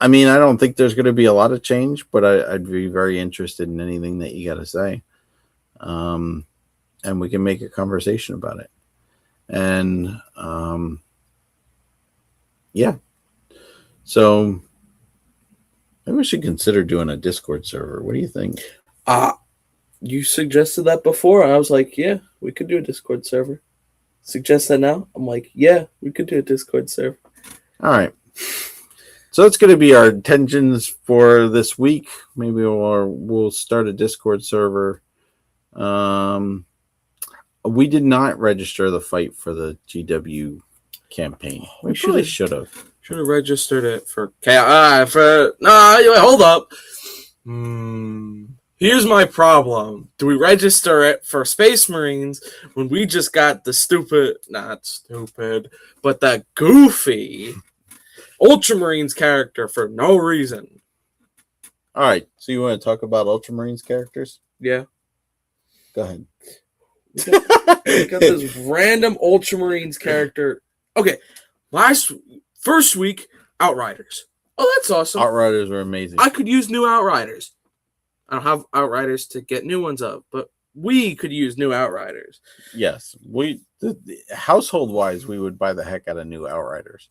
I mean, I don't think there's going to be a lot of change, but I'd be very interested in anything that you got to say. And we can make a conversation about it. And yeah. So maybe we should consider doing a Discord server. What do you think? You suggested that before, and I was like, yeah, we could do a Discord server. Suggest that now? I'm like, yeah, we could do a Discord server. All right. So that's going to be our intentions for this week. Maybe we'll start a Discord server. We did not register the fight for the GW campaign. We should have. Should have registered it for chaos. Hold up. Here's my problem. Do we register it for Space Marines when we just got the goofy Ultramarines character for no reason? All right. So you want to talk about Ultramarines characters? Yeah. Go ahead. We got this random Ultramarines character. Okay. First week, Outriders. Oh, that's awesome. Outriders are amazing. I could use new Outriders. I don't have Outriders to get new ones of, but we could use new Outriders. Yes. Household-wise, we would buy the heck out of new Outriders.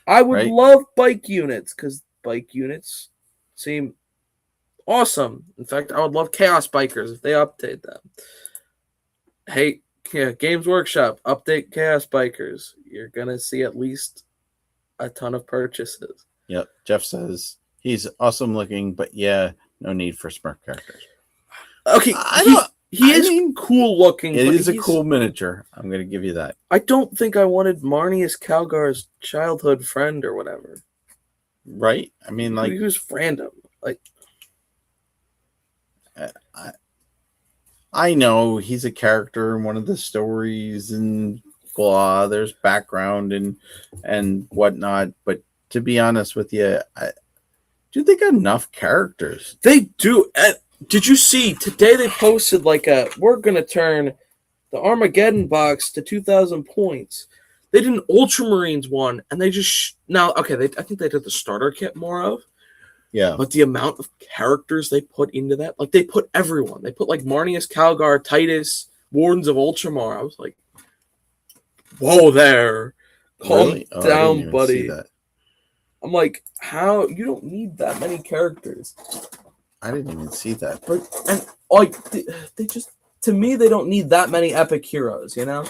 I would love bike units, because bike units seem awesome. In fact, I would love Chaos Bikers if they update them. Hey, Games Workshop, update Chaos Bikers. You're going to see at least a ton of purchases. Yep. Jeff says he's awesome looking, but yeah, no need for Smurf characters. Okay, he is cool looking. It is a cool miniature. I'm going to give you that. I don't think I wanted Marnius Calgar's childhood friend or whatever. Right? I mean, like, he was random. Like, I know he's a character in one of the stories and blah. There's background and whatnot, but to be honest with you, do they got enough characters? They do. Did you see today? They posted we're gonna turn the Armageddon box to 2,000 points. They did an Ultramarines one, and they just I think they did the starter kit more of. Yeah. But the amount of characters they put into that, they put everyone. They put Marnius Calgar, Titus, Wardens of Ultramar. I was like, whoa there. Calm down, buddy. I'm like, how? You don't need that many characters. I didn't even see that. But they just, to me, they don't need that many epic heroes, you know?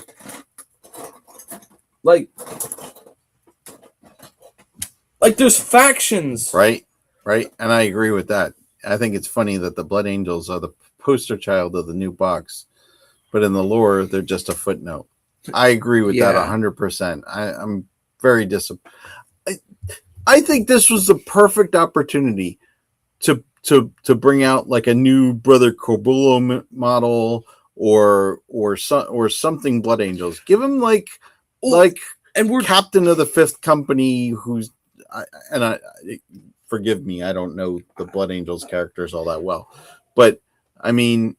Like there's factions. Right. And I agree with that. I think it's funny that the Blood Angels are the poster child of the new box, but in the lore, they're just a footnote. I agree with that 100%. I'm very disappointed. I think this was the perfect opportunity to bring out a new Brother Corbulo model or something Blood Angels. Give him and we're captain of the 5th company who's forgive me, I don't know the Blood Angels characters all that well, but I mean,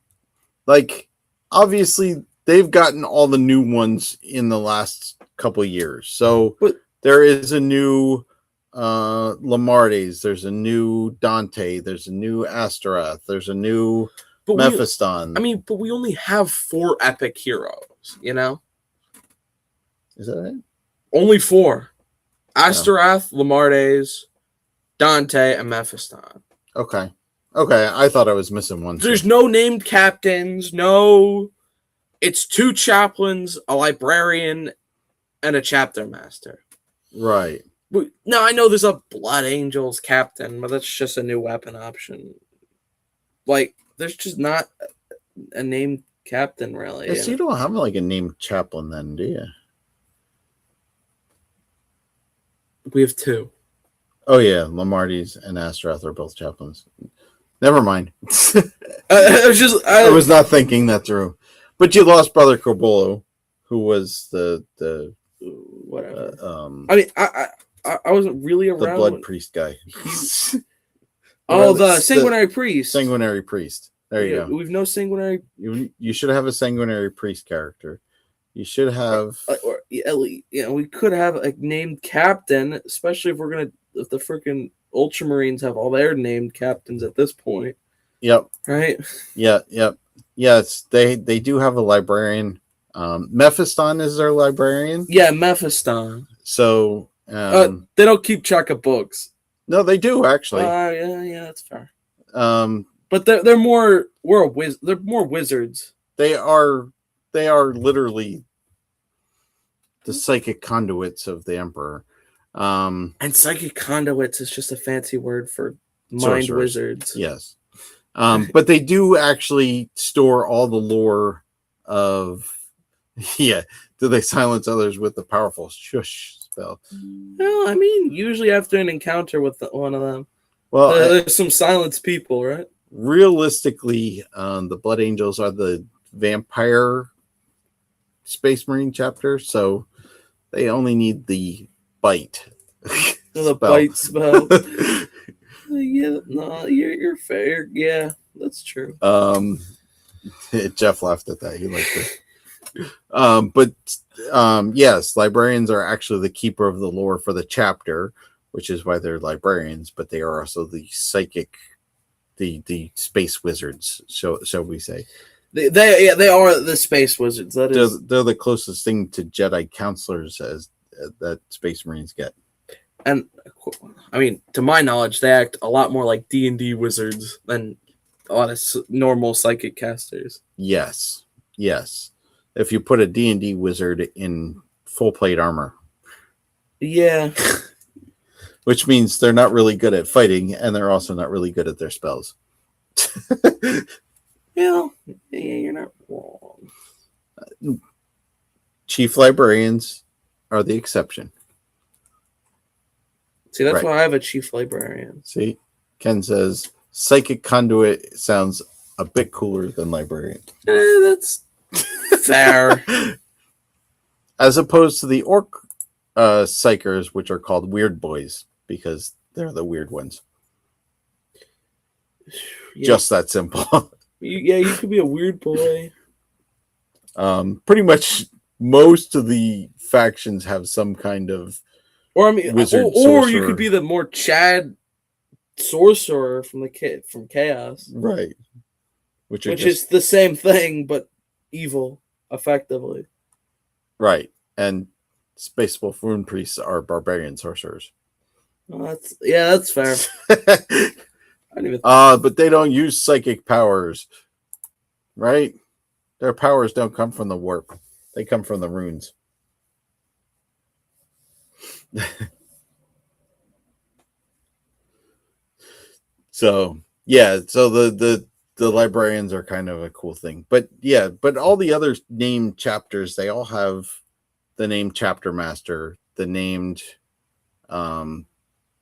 obviously they've gotten all the new ones in the last couple of years. So there is a new Lamardes, there's a new Dante, there's a new Astaroth, there's a new Mephiston. But we only have 4 epic heroes, you know? Is that it? Only 4. Astaroth, Lamardes, Dante, and Mephiston. Okay. I thought I was missing one. There's no named captains. No. It's 2 chaplains, a librarian, and a chapter master. Right. Now, I know there's a Blood Angels captain, but that's just a new weapon option. There's just not a named captain, really. So you don't have a named chaplain then, do you? We have 2. Oh yeah, Lamardes and Astaroth are both chaplains. Never mind. I was not thinking that through. But you lost Brother Corbulo, who was the whatever. I wasn't really around. The blood priest guy. The sanguinary priest. Sanguinary priest. There you go. We've no sanguinary. You should have a sanguinary priest character. You should have, we could have a named captain, especially if the freaking Ultramarines have all their named captains at this point. Yep. Right. Yep. Yes, they do have a librarian. Mephiston is their librarian. Yeah, Mephiston. So they don't keep track of books. No, they do actually. Yeah, that's fair. But they're more they're more wizards. They are literally the psychic conduits of the Emperor. And psychic conduits is just a fancy word for mind sorcerers. Wizards. Yes. But they do actually store all the lore of do they silence others with the powerful shush spell? Well, usually after an encounter with one of them. Well, there's some silenced people, right? Realistically, the Blood Angels are the vampire Space Marine chapter, so they only need the bite. The bite spell. Yeah, no, you're fair. Yeah, that's true. Jeff laughed at that. He liked it. Yes, librarians are actually the keeper of the lore for the chapter, which is why they're librarians, but they are also the psychic, the space wizards, shall we say. They are the space wizards. They're the closest thing to Jedi counselors as that Space Marines get. And to my knowledge, they act a lot more like D&D wizards than a lot of normal psychic casters. Yes. If you put a D&D wizard in full plate armor, yeah, which means they're not really good at fighting, and they're also not really good at their spells. Yeah, you're not wrong. Chief librarians are the exception. See, that's why I have a chief librarian. See, Ken says psychic conduit sounds a bit cooler than librarian. That's fair. As opposed to the orc psychers, which are called weird boys because they're the weird ones. Yeah. Just that simple. You could be a weird boy. Pretty much most of the factions have some kind of wizard, or you could be the more Chad sorcerer from Chaos, right? Which is the same thing but evil, effectively. Right, and Space Wolf Rune Priests are barbarian sorcerers. Well, that's fair. But they don't use psychic powers, right? Their powers don't come from the warp; they come from the runes. So the librarians are kind of a cool thing, but all the other named chapters, they all have the named chapter master, the named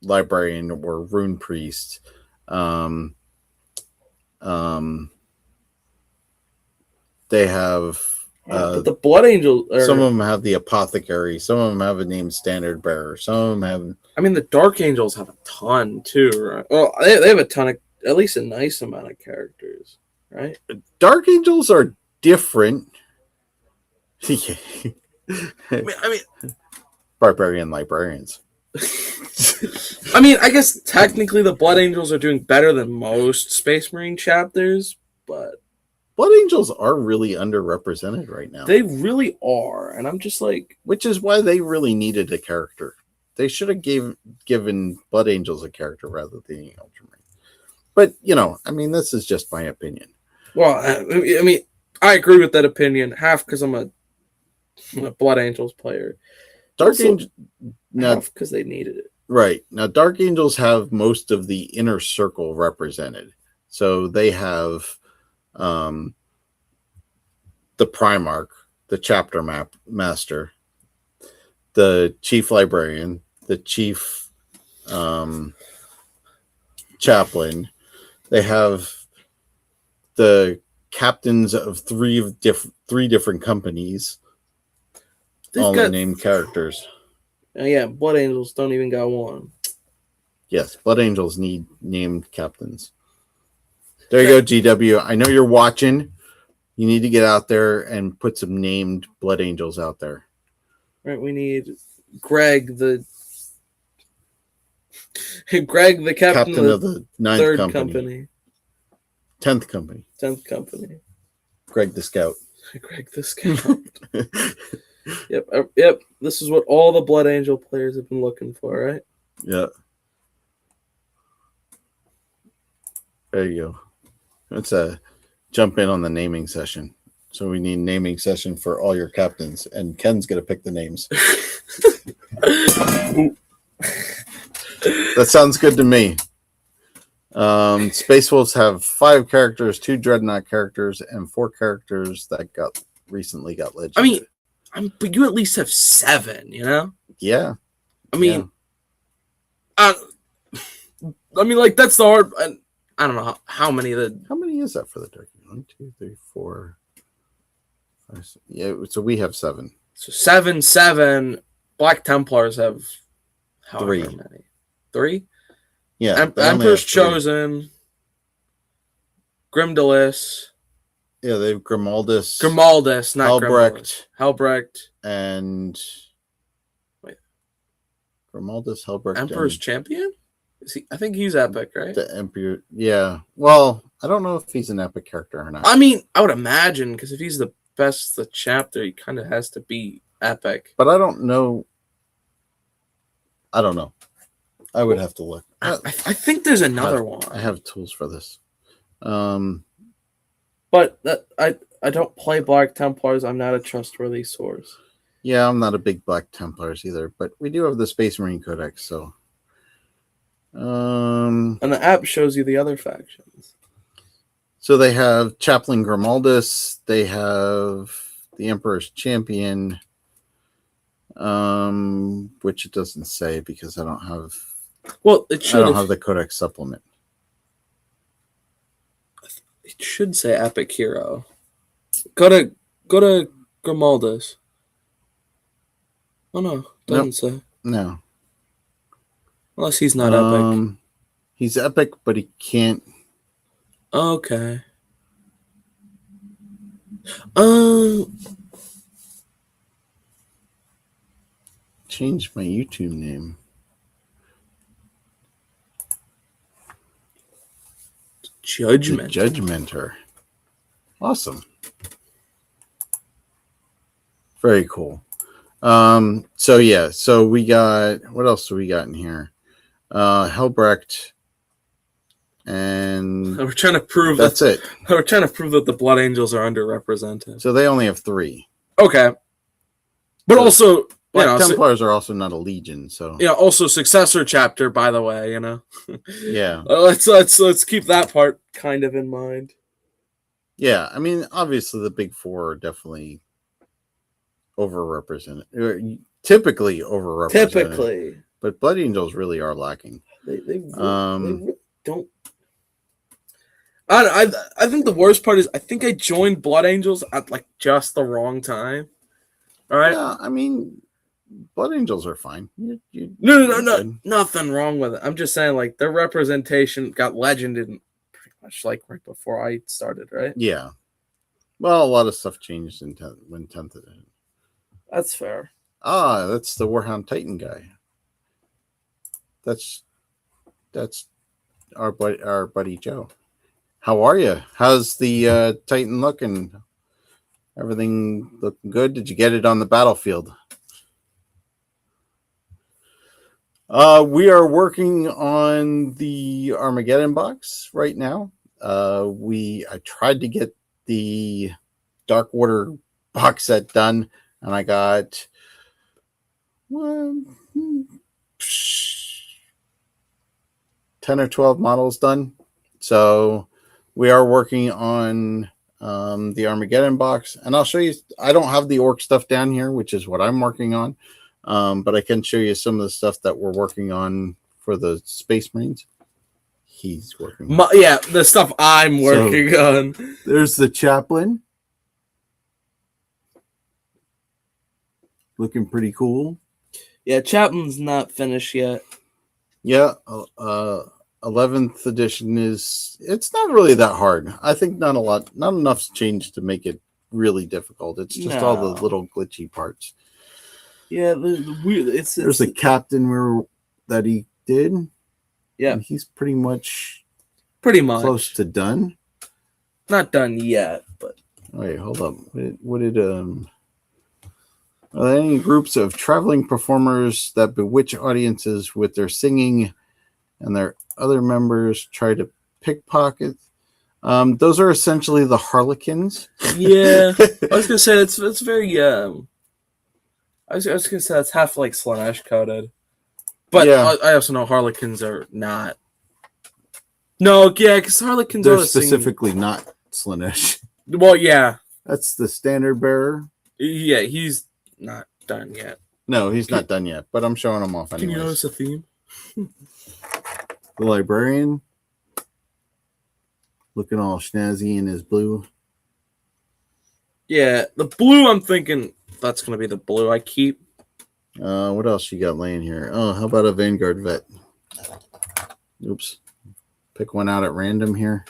librarian or rune priest. They have but the Blood Angel. Some of them have the apothecary. Some of them have a named standard bearer. Some of them have. I mean, the Dark Angels have a ton too, right? Well, they have a ton of, at least a nice amount of characters, right? Dark Angels are different. I mean, barbarian librarians. I mean, I guess technically the Blood Angels are doing better than most Space Marine chapters, but Blood Angels are really underrepresented right now. They really are, and I'm just like, which is why they really needed a character. They should have given Blood Angels a character rather than the Ultramarine. But I mean, this is just my opinion. Well, I mean, I agree with that opinion. Half because I'm a Blood Angels player. Dark Angels, half because they needed it. Right now, Dark Angels have most of the inner circle represented, so they have. The Primarch, the chapter master, the chief librarian, the chief chaplain. They have the captains of three different companies. All the named characters. Yeah, Blood Angels don't even got one. Yes, Blood Angels need named captains. There you go, GW. I know you're watching. You need to get out there and put some named Blood Angels out there. Right, we need Greg, the captain of the ninth company. 10th company. 10th company. Greg the Scout. Greg the Scout. Yep. This is what all the Blood Angel players have been looking for, right? Yeah. There you go. Let's jump in on the naming session. So we need a naming session for all your captains, and Ken's gonna pick the names. That sounds good to me. Space Wolves have 5 characters, 2 Dreadnought characters, and 4 characters that recently got legend. I mean, but you at least have 7, Yeah. I mean, like that's the hard. I don't know how many How many is that for the Dark? 1, 2, 3, 4, 5, 6. Yeah, so we have 7. So 7. Black Templars have 3. Many? 3? Yeah. Emperor's Chosen. Grimdalis. Yeah, they have Grimaldus. Grimaldus, not Helbrecht. Helbrecht. And wait. Grimaldus, Helbrecht. Emperor's Champion? I think he's epic, right? The Emperor, yeah. Well, I don't know if he's an epic character or not. I mean, I would imagine, because if he's the best the chapter, he kind of has to be epic. But I don't know. I would have to look. I think there's another one. I have tools for this. But I don't play Black Templars. I'm not a trustworthy source. Yeah, I'm not a big Black Templars either, but we do have the Space Marine Codex, so And the app shows you the other factions. So they have Chaplain Grimaldus. They have the Emperor's Champion, which it doesn't say because I don't have. Well, it should. I don't have the Codex supplement. It should say Epic Hero. Go to Grimaldus. Oh no, doesn't say. No. Unless he's not epic. He's epic, but he can't. Okay. Change my YouTube name. Judgment. The Judgmenter. Awesome. Very cool. So yeah, so we got, what else do we got in here? Helbrecht, and we're trying to prove that's it. We're trying to prove that the Blood Angels are underrepresented. So they only have 3. Okay. But so, also, Black Templars are also not a legion, so yeah. Also, successor chapter, by the way, you know. Yeah. Let's keep that part kind of in mind. Yeah, I mean, obviously the big 4 are definitely overrepresented. Typically overrepresented. Typically, but Blood Angels really are lacking. They don't. I think the worst part is I think I joined Blood Angels at like just the wrong time. All right. Yeah, I mean, Blood Angels are fine. No, nothing wrong with it. I'm just saying, like, their representation got legended pretty much like right before I started, right? Yeah. Well, a lot of stuff changed when 10th edition. That's fair. Ah, that's the Warhound Titan guy. That's our buddy Joe. How are you? How's the Titan looking? Everything looking good? Did you get it on the battlefield? We are working on the Armageddon box right now. I tried to get the Dark Water box set done, and I got 10 or 12 models done. So we are working on the Armageddon box, and I'll show you. I don't have the orc stuff down here, which is what I'm working on, but I can show you some of the stuff that we're working on for the Space Marines. He's working on. Yeah, the stuff I'm working on. There's the Chaplain, looking pretty cool. Yeah, Chaplain's not finished yet. Yeah, 11th edition it's not really that hard. I think not enough's changed to make it really difficult. It's just all the little glitchy parts. Yeah, there's a captain that he did. Yeah, and he's pretty much close to done. Not done yet, but wait, hold up. What did are there any groups of traveling performers that bewitch audiences with their singing and their other members try to pickpocket? Those are essentially the Harlequins. Yeah, I was gonna say it's very I was gonna say it's half like Slanesh coded, but yeah. I also know Harlequins are not. No, yeah, because Harlequins they're specifically not Slanesh. Well, yeah, that's the standard bearer. Yeah, he's not done yet. No, he's not done yet, but I'm showing him off anyways. Can you notice a theme? The librarian, looking all snazzy in his blue. Yeah, the blue, I'm thinking that's going to be the blue I keep. What else you got laying here? Oh, how about a Vanguard vet? Oops. Pick one out at random here.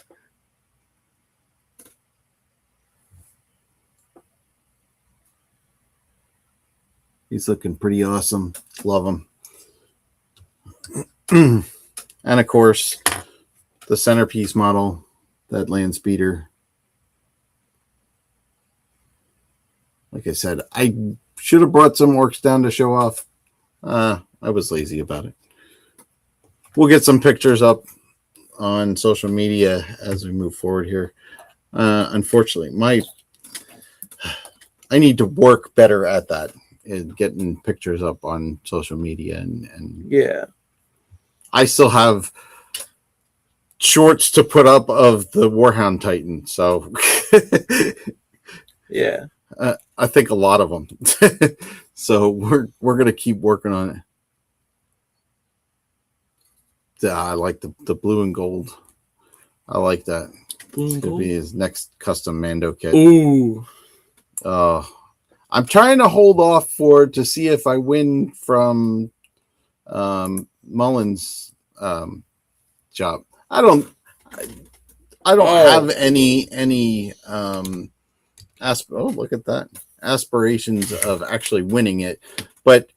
He's looking pretty awesome. Love him. And of course, the centerpiece model, that land speeder. Like I said, I should have brought some orcs down to show off. I was lazy about it. We'll get some pictures up on social media as we move forward here. Unfortunately, I need to work better at that. And getting pictures up on social media and yeah, I still have shorts to put up of the Warhound Titan. So yeah. I think a lot of them. So we're gonna keep working on it. Yeah, I like the blue and gold. I like that. It's gonna be his next custom Mando kit. Ooh. I'm trying to hold off to see if I win from Mullins' job. I don't have any look at that, aspirations of actually winning it, but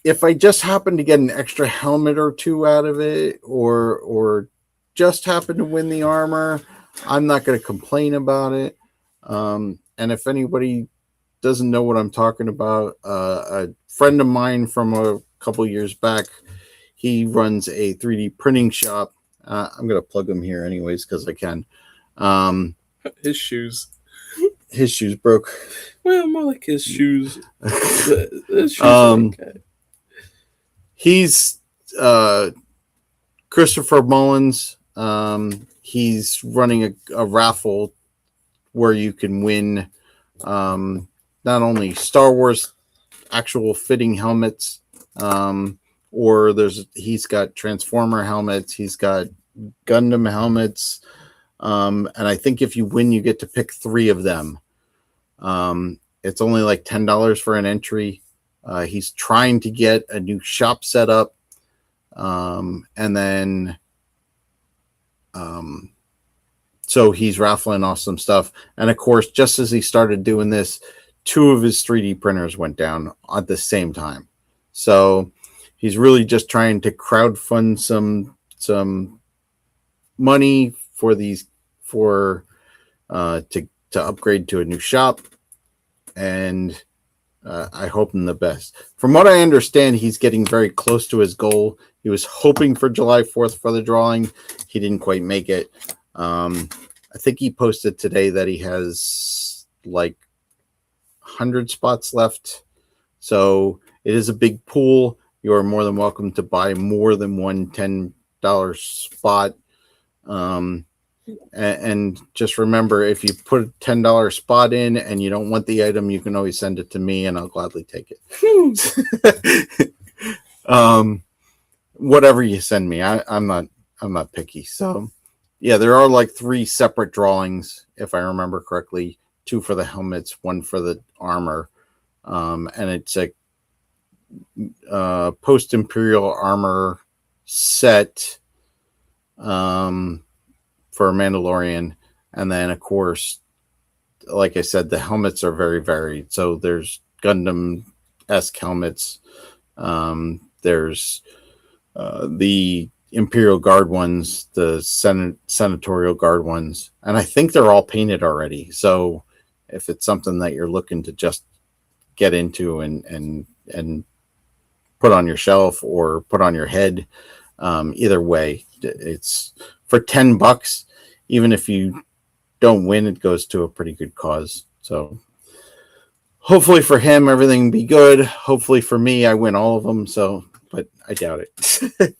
if I just happen to get an extra helmet or two out of it, or just happen to win the armor, I'm not going to complain about it. And if anybody doesn't know what I'm talking about, a friend of mine from a couple years back, he runs a 3D printing shop. I'm going to plug him here anyways because I can. His shoes Broke. Well, more like his shoes. His shoes are okay. He's Christopher Mullins. He's running a raffle where you can win not only Star Wars actual fitting helmets, or he's got Transformer helmets, he's got Gundam helmets, and I think if you win, you get to pick 3 of them. It's only like $10 for an entry. He's trying to get a new shop set up, and then so he's raffling off some stuff. And of course, just as he started doing this, 2 of his 3D printers went down at the same time. So he's really just trying to crowdfund some money for to upgrade to a new shop, and I hope him the best. From what I understand, he's getting very close to his goal. He was hoping for July 4th for the drawing. He didn't quite make it. I think he posted today that he has like 100 spots left. So it is a big pool. You are more than welcome to buy more than one $10 spot. And just remember, if you put a $10 spot in and you don't want the item, you can always send it to me and I'll gladly take it. Whatever you send me, I'm not picky. So yeah, there are like 3 separate drawings, if I remember correctly, 2 for the helmets, 1 for the armor. And it's a post-imperial armor set for Mandalorian. And then of course, like I said, the helmets are very varied. So there's Gundam-esque helmets. There's the Imperial Guard ones, the Senatorial Guard ones, and I think they're all painted already. So if it's something that you're looking to just get into and put on your shelf or put on your head, either way, it's for $10. Even if you don't win, it goes to a pretty good cause. So hopefully for him, everything will be good. Hopefully for me, I win all of them. So, but I doubt it.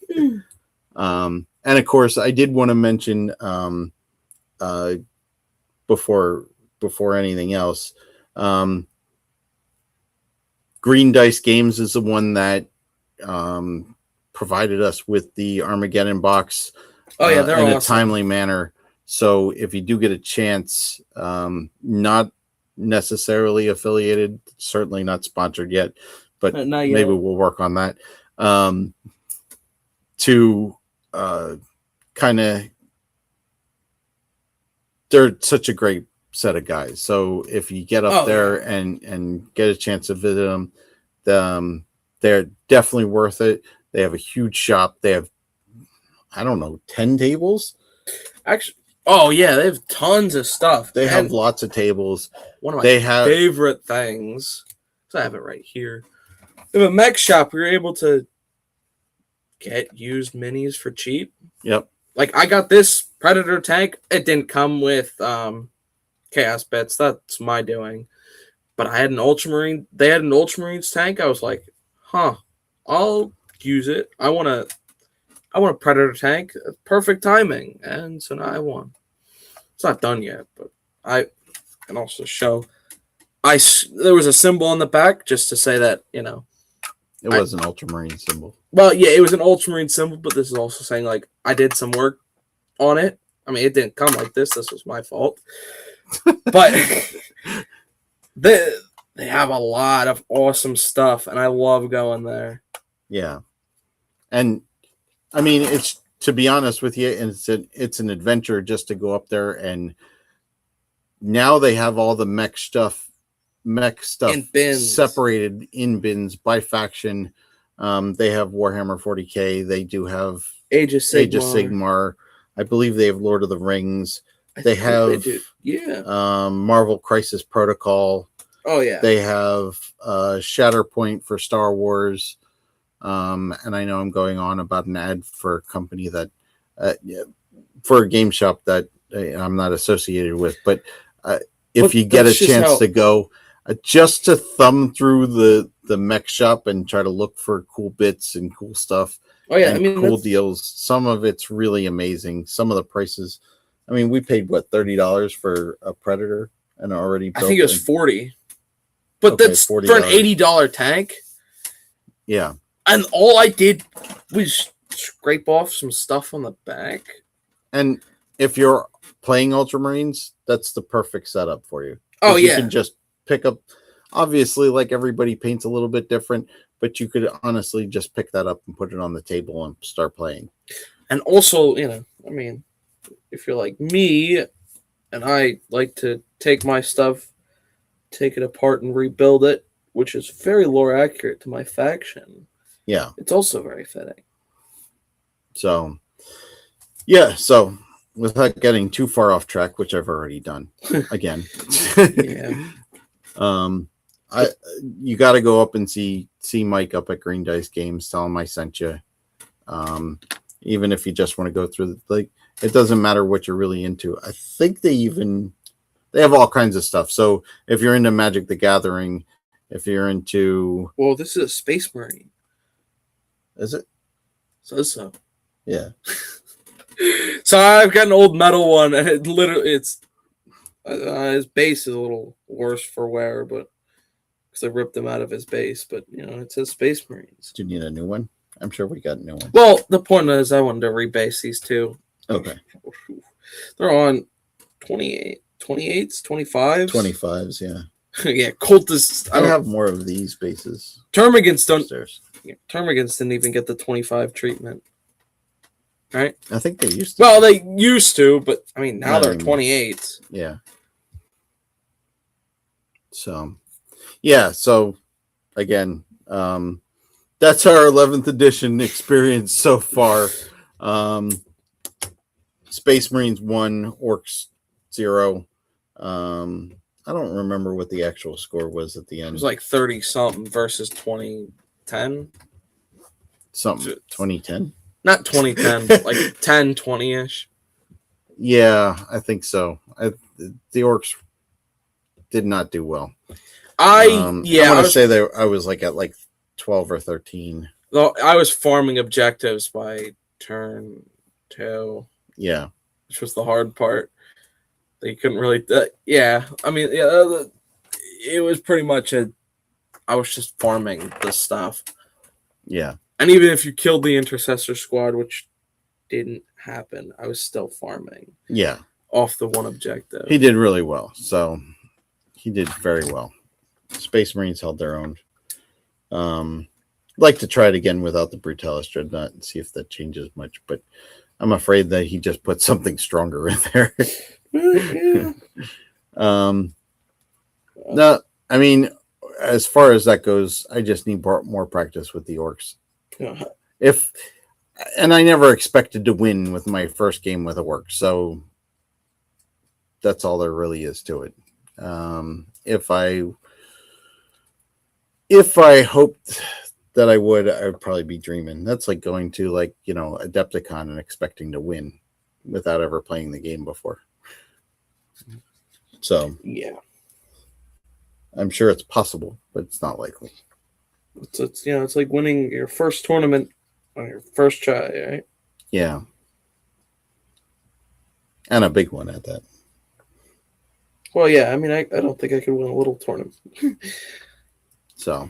And of course, I did want to mention before anything else, Green Dice Games is the one that provided us with the Armageddon box. They're in awesome. a timely manner. So if you do get a chance, not necessarily affiliated, certainly not sponsored yet, but maybe we'll work on that. To kind of, they're such a great set of guys. So if you get up there and get a chance to visit them, they're definitely worth it. They have a huge shop. They have, I don't know, 10 tables. Actually, they have tons of stuff. They have lots of tables. One of my favorite things, so I have it right here. They have a mech shop where you're able to get used minis for cheap. Yep. Like I got this Predator tank. It didn't come with Chaos bits. That's my doing. But I had an Ultramarine. They had an Ultramarines tank. I was like, I'll use it. I want to I want a Predator tank. Perfect timing. And so now I won. It's not done yet, but I can also show. There was a symbol on the back just to say that, It was an ultramarine symbol. Well, yeah, it was an ultramarine symbol, but this is also saying, like, I did some work on it. I mean, it didn't come like this. This was my fault. But they have a lot of awesome stuff, and I love going there. Yeah. And, I mean, it's, to be honest with you, it's an adventure just to go up there, and now they have all the mech stuff In bins. separated in bins by faction. They have Warhammer 40K. They do have Age of Sigmar. I believe they have Lord of the Rings. They have Marvel Crisis Protocol. Oh yeah. They have Shatterpoint for Star Wars. And I know I'm going on about an ad for a company that for a game shop that I'm not associated with, but if you get a chance to go, just to thumb through the mech shop and try to look for cool bits and cool stuff. Oh yeah, and cool deals. Some of it's really amazing. Some of the prices. I mean, we paid what, $30 for a Predator and already built. I think it was $40, but that's $40 for an $80 tank. Yeah, and all I did was scrape off some stuff on the back. And if you're playing Ultramarines, that's the perfect setup for you. Oh yeah, you can just pick up. Obviously, like, everybody paints a little bit different, but you could honestly just pick that up and put it on the table and start playing. And also, I mean, if you're like me, and I like to take my stuff, take it apart and rebuild it, which is very lore accurate to my faction. Yeah. It's also very fitting. So, yeah. So, without getting too far off track, which I've already done again. Yeah. You got to go up and see Mike up at Green Dice Games. Tell him I sent you. Even if you just want to go through it doesn't matter what you're really into. I think they have all kinds of stuff. So if you're into Magic the Gathering, if you're into, well, this is a Space Marine. Is it? Says so. Yeah. So I've got an old metal one, and it's his base is a little worse for wear, but because I ripped him out of his base. But it says Space Marines. Do you need a new one? I'm sure we got a new one. Well, the point is, I wanted to rebase these two. Okay. They're on 28s, 25s. 25s, yeah. Yeah, Cultists. I have more of these bases. Termagants didn't even get the 25 treatment. Right? I think they used to. Well, they used to, but I mean, now they're 28s. Yeah. So, yeah. So, again, that's our 11th edition experience so far. Space Marines 1, Orcs 0. I don't remember what the actual score was at the end. It was like 30 something versus 2010. Something 2010. Not 2010, like 10, 20-ish. Yeah, I think so. The Orcs did not do well. I want to say that I was at 12 or 13. Well, I was farming objectives by turn 2. Yeah. Which was the hard part. They couldn't really... I mean, it was pretty much I was just farming the stuff. Yeah. And even if you killed the Intercessor squad, which didn't happen, I was still farming. Yeah. Off the one objective. He did really well. So, he did very well. Space Marines held their own. Like to try it again without the Brutalis Dreadnought and see if that changes much, but I'm afraid that he just put something stronger in there. Yeah. No, I mean, as far as that goes, I just need more practice with the Orcs. And I never expected to win with my first game with a Orc, so that's all there really is to it. If I hoped that I would probably be dreaming. That's like going to Adepticon and expecting to win without ever playing the game before. So yeah, I'm sure it's possible, but it's not likely. It's like winning your first tournament on your first try, right? Yeah. And a big one at that. Well, yeah, I mean, I don't think I could win a little tournament. So,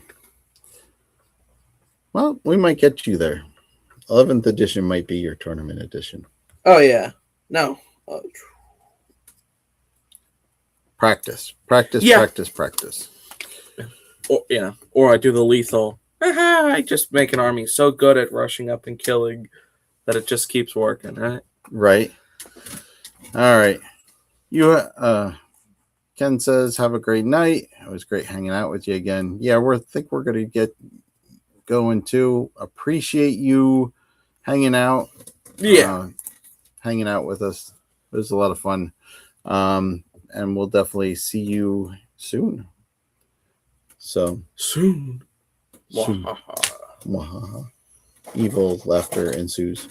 well, we might get you there. 11th edition might be your tournament edition. Oh, yeah. No. Practice. Yeah. Practice. Or I do the lethal. I just make an army so good at rushing up and killing that it just keeps working, right? Right. All right. You, Ken says, have a great night. It was great hanging out with you again. Yeah, think we're going to get going too. Appreciate you hanging out. Yeah. Hanging out with us. It was a lot of fun. And we'll definitely see you soon. So soon. Evil laughter ensues.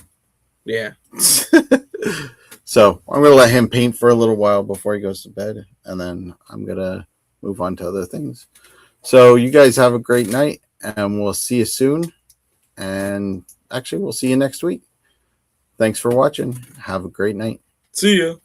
Yeah. So I'm gonna let him paint for a little while before he goes to bed, and then I'm gonna move on to other things. So you guys have a great night, and we'll see you soon. And actually, we'll see you next week. Thanks for watching. Have a great night. See ya.